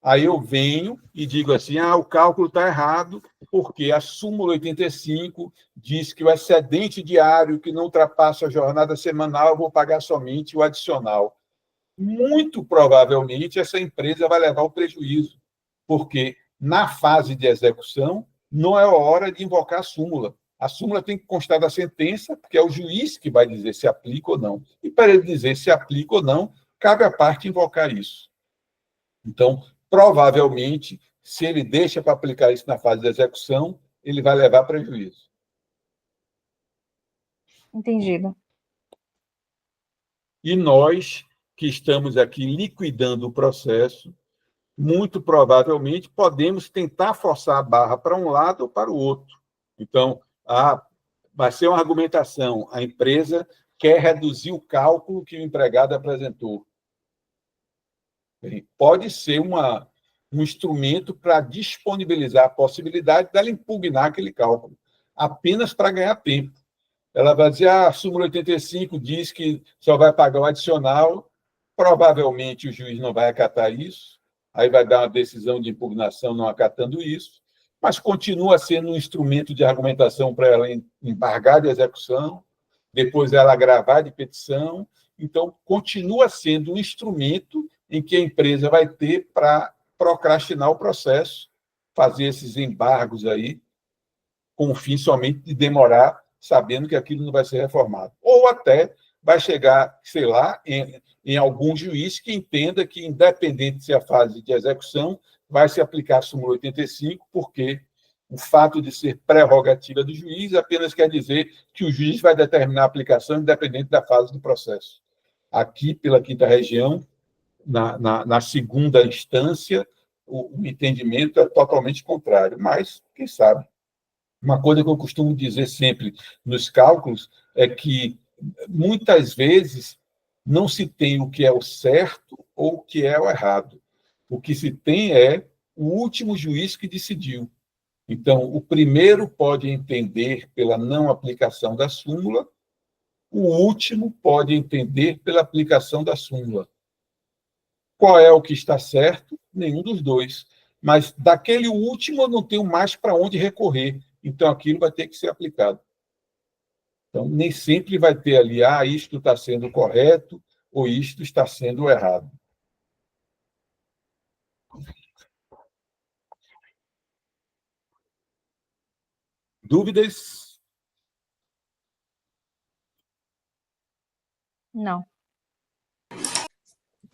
Aí eu venho e digo assim, o cálculo está errado, porque a súmula 85 diz que o excedente diário que não ultrapassa a jornada semanal, eu vou pagar somente o adicional. Muito provavelmente, essa empresa vai levar o prejuízo, porque na fase de execução, não é a hora de invocar a súmula. A súmula tem que constar da sentença, porque é o juiz que vai dizer se aplica ou não. E para ele dizer se aplica ou não, cabe à parte invocar isso. Então, provavelmente, se ele deixa para aplicar isso na fase de execução, ele vai levar prejuízo. Entendido. E nós, que estamos aqui liquidando o processo, muito provavelmente podemos tentar forçar a barra para um lado ou para o outro. Então, vai ser uma argumentação. A empresa quer reduzir o cálculo que o empregado apresentou. Bem, pode ser um instrumento para disponibilizar a possibilidade dela impugnar aquele cálculo, apenas para ganhar tempo. Ela vai dizer, a súmula 85 diz que só vai pagar o adicional, provavelmente o juiz não vai acatar isso, aí vai dar uma decisão de impugnação não acatando isso, mas continua sendo um instrumento de argumentação para ela embargar de execução, depois ela agravar de petição, então continua sendo um instrumento em que a empresa vai ter para procrastinar o processo, fazer esses embargos aí, com o fim somente de demorar, sabendo que aquilo não vai ser reformado. Ou até vai chegar, sei lá, em algum juiz que entenda que, independente se a fase de execução, vai se aplicar a súmula 85, porque o fato de ser prerrogativa do juiz apenas quer dizer que o juiz vai determinar a aplicação independente da fase do processo. Aqui, pela quinta região, na segunda instância, o entendimento é totalmente contrário. Mas, quem sabe? Uma coisa que eu costumo dizer sempre nos cálculos é que, muitas vezes, não se tem o que é o certo ou o que é o errado. O que se tem é o último juiz que decidiu. Então, o primeiro pode entender pela não aplicação da súmula, o último pode entender pela aplicação da súmula. Qual é o que está certo? Nenhum dos dois. Mas daquele último eu não tenho mais para onde recorrer. Então, aquilo vai ter que ser aplicado. Então, nem sempre vai ter ali, isto está sendo correto ou isto está sendo errado. Dúvidas? Não.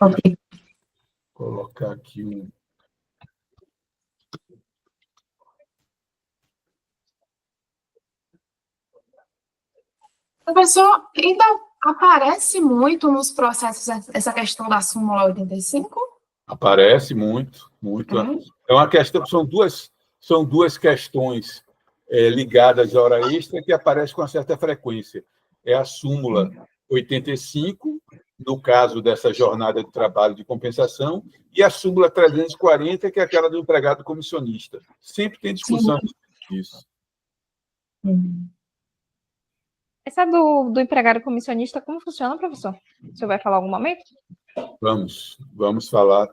Ok. Vou colocar aqui um... Professor, ainda aparece muito nos processos essa questão da súmula 85? Aparece muito, muito. É uma questão, são duas questões ligadas à hora extra que aparecem com uma certa frequência. É a súmula 85, no caso dessa jornada de trabalho de compensação, e a súmula 340, que é aquela do empregado comissionista. Sempre tem discussão disso. Essa do empregado comissionista, como funciona, professor? O senhor vai falar em algum momento? Vamos falar.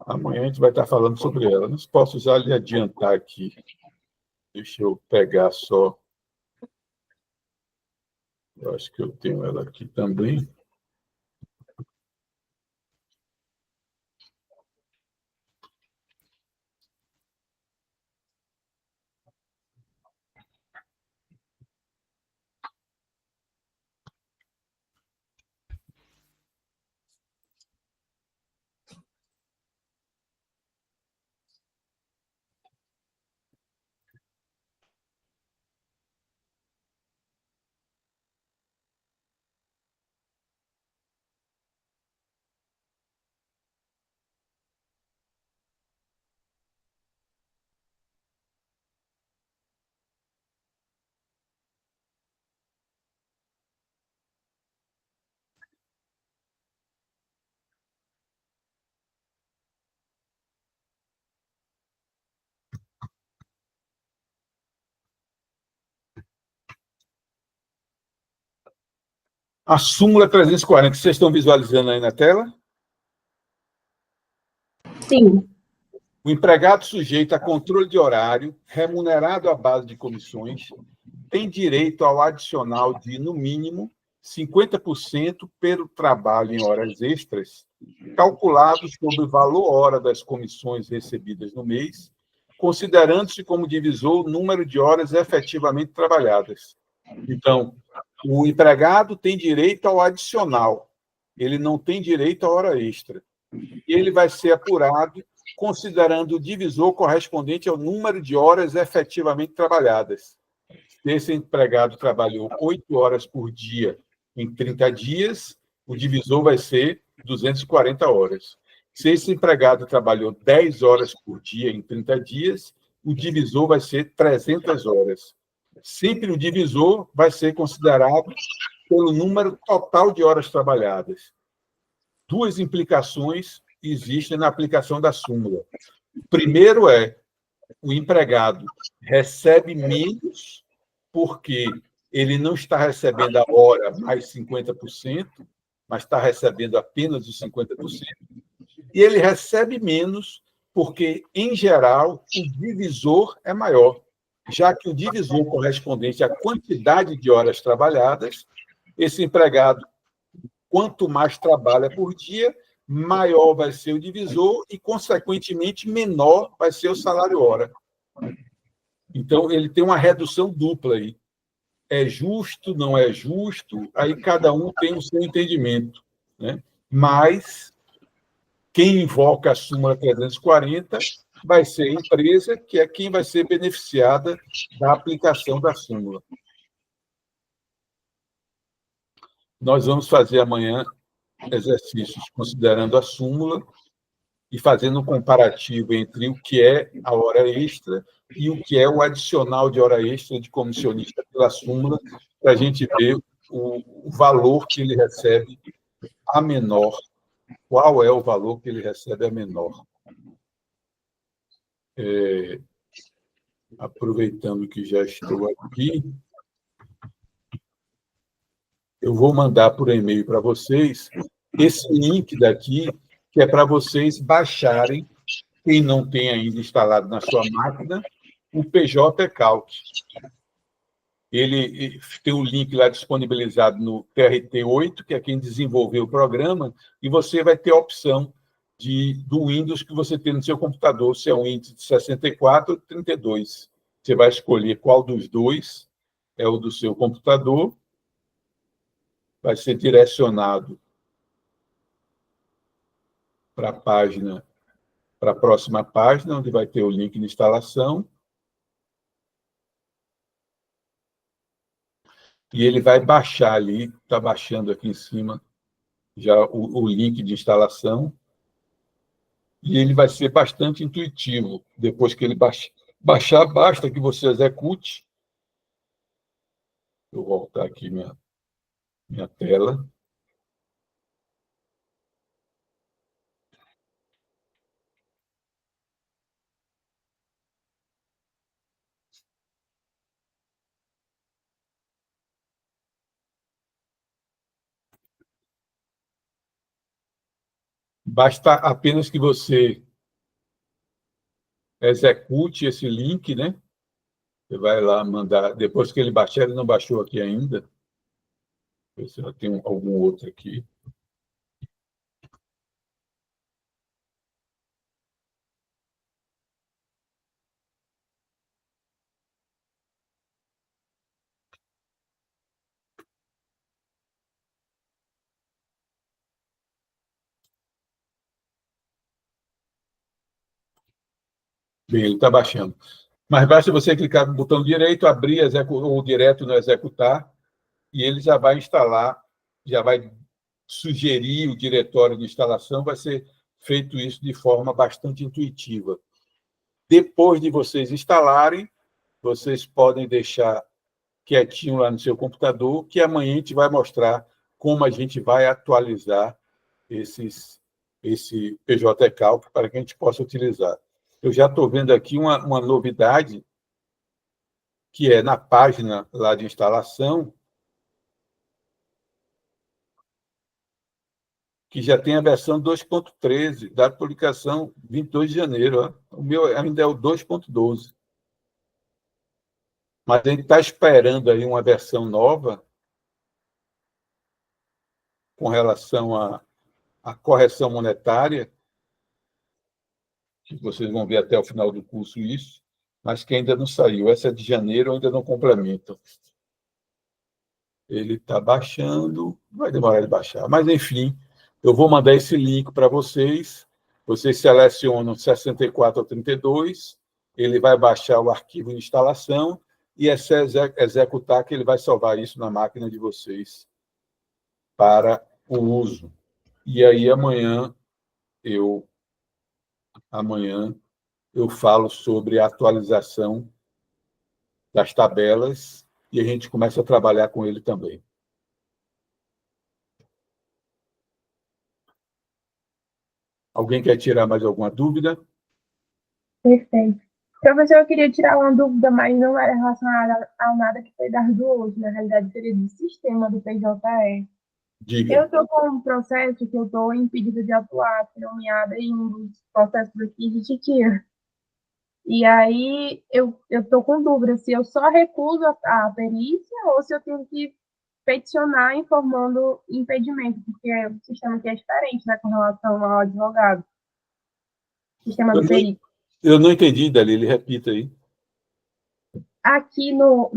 Amanhã a gente vai estar falando sobre ela. Não posso já lhe adiantar aqui. Deixa eu pegar só. Eu acho que eu tenho ela aqui também. A súmula 340, vocês estão visualizando aí na tela? Sim. O empregado sujeito a controle de horário, remunerado à base de comissões, tem direito ao adicional de, no mínimo, 50% pelo trabalho em horas extras, calculado sobre o valor hora das comissões recebidas no mês, considerando-se como divisor o número de horas efetivamente trabalhadas. Então, o empregado tem direito ao adicional, ele não tem direito à hora extra. E ele vai ser apurado considerando o divisor correspondente ao número de horas efetivamente trabalhadas. Se esse empregado trabalhou 8 horas por dia em 30 dias, o divisor vai ser 240 horas. Se esse empregado trabalhou 10 horas por dia em 30 dias, o divisor vai ser 300 horas. Sempre o divisor vai ser considerado pelo número total de horas trabalhadas. Duas implicações existem na aplicação da súmula. Primeiro é, o empregado recebe menos porque ele não está recebendo a hora mais 50%, mas está recebendo apenas os 50%, e ele recebe menos porque, em geral, o divisor é maior, já que o divisor correspondente à quantidade de horas trabalhadas, esse empregado, quanto mais trabalha por dia, maior vai ser o divisor e, consequentemente, menor vai ser o salário hora. Então, ele tem uma redução dupla aí. É justo, não é justo, aí cada um tem o seu entendimento, né? Mas quem invoca a súmula 340 vai ser a empresa, que é quem vai ser beneficiada da aplicação da súmula. Nós vamos fazer amanhã exercícios considerando a súmula e fazendo um comparativo entre o que é a hora extra e o que é o adicional de hora extra de comissionista pela súmula, para a gente ver o valor que ele recebe a menor. Qual é o valor que ele recebe a menor? Aproveitando que já estou aqui, eu vou mandar por e-mail para vocês esse link daqui, que é para vocês baixarem, quem não tem ainda instalado na sua máquina, o PJ Calc. Ele tem um link lá disponibilizado no TRT-8, que é quem desenvolveu o programa, e você vai ter a opção do Windows que você tem no seu computador, se é um Windows de 64 ou 32. Você vai escolher qual dos dois é o do seu computador, vai ser direcionado para a página, para a próxima página, onde vai ter o link de instalação. E ele vai baixar ali, está baixando aqui em cima já o link de instalação. E ele vai ser bastante intuitivo. Depois que ele baixar, basta que você execute. Vou voltar aqui minha tela. Basta apenas que você execute esse link, né? Você vai lá mandar, depois que ele baixar, ele não baixou aqui ainda. Ver se eu tenho algum outro aqui. Bem, ele está baixando. Mas basta você clicar no botão direito, abrir ou direto no executar, e ele já vai instalar, já vai sugerir o diretório de instalação, vai ser feito isso de forma bastante intuitiva. Depois de vocês instalarem, vocês podem deixar quietinho lá no seu computador, que amanhã a gente vai mostrar como a gente vai atualizar esse PJ Calc para que a gente possa utilizar. Eu já estou vendo aqui uma novidade, que é na página lá de instalação, que já tem a versão 2.13, da publicação 22 de janeiro. Ó. O meu ainda é o 2.12. Mas a gente está esperando aí uma versão nova com relação à correção monetária, que vocês vão ver até o final do curso isso, mas que ainda não saiu. Essa de janeiro ainda não complementa. Ele está baixando, vai demorar de baixar. Mas, enfim, eu vou mandar esse link para vocês. Vocês selecionam 64 ou 32, ele vai baixar o arquivo de instalação e é só executar que ele vai salvar isso na máquina de vocês para o uso. E aí, amanhã eu falo sobre a atualização das tabelas e a gente começa a trabalhar com ele também. Alguém quer tirar mais alguma dúvida? Perfeito. Professor, eu queria tirar uma dúvida, mas não era relacionada a nada que foi dado hoje, na realidade seria do sistema do PJE. Diga. Eu estou com um processo que eu estou impedida de atuar, fui nomeada em um dos processos aqui de titia. E aí eu estou com dúvida se eu só recuso a perícia ou se eu tenho que peticionar informando impedimento, porque o sistema aqui é diferente, né, com relação ao advogado. Sistema do perito. Eu não entendi, Dalila, repita aí. Aqui no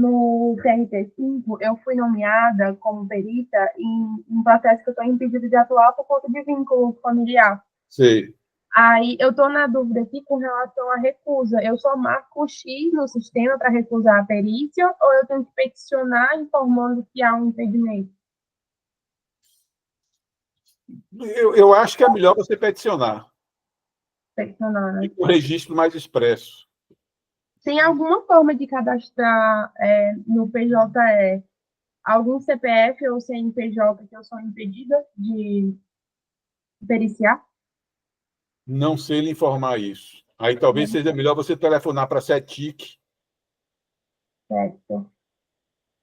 TRT5, eu fui nomeada como perita em um processo que eu estou impedida de atuar por conta de vínculo familiar. Sei. Aí eu estou na dúvida aqui com relação à recusa. Eu só marco o X no sistema para recusar a perícia ou eu tenho que peticionar informando que há um impedimento? Eu acho que é melhor você peticionar, Peticionar, né? e com registro mais expresso. Tem alguma forma de cadastrar no PJE algum CPF ou CNPJ que eu sou impedida de periciar? Não sei lhe informar isso. Aí talvez seja melhor você telefonar para a CETIC, Certo.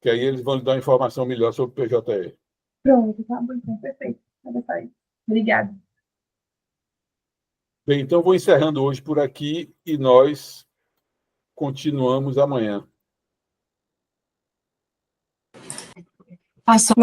que aí eles vão lhe dar uma informação melhor sobre o PJE. Pronto, tá bom, então, perfeito. Obrigada. Bem, então vou encerrando hoje por aqui e nós continuamos amanhã. Passou.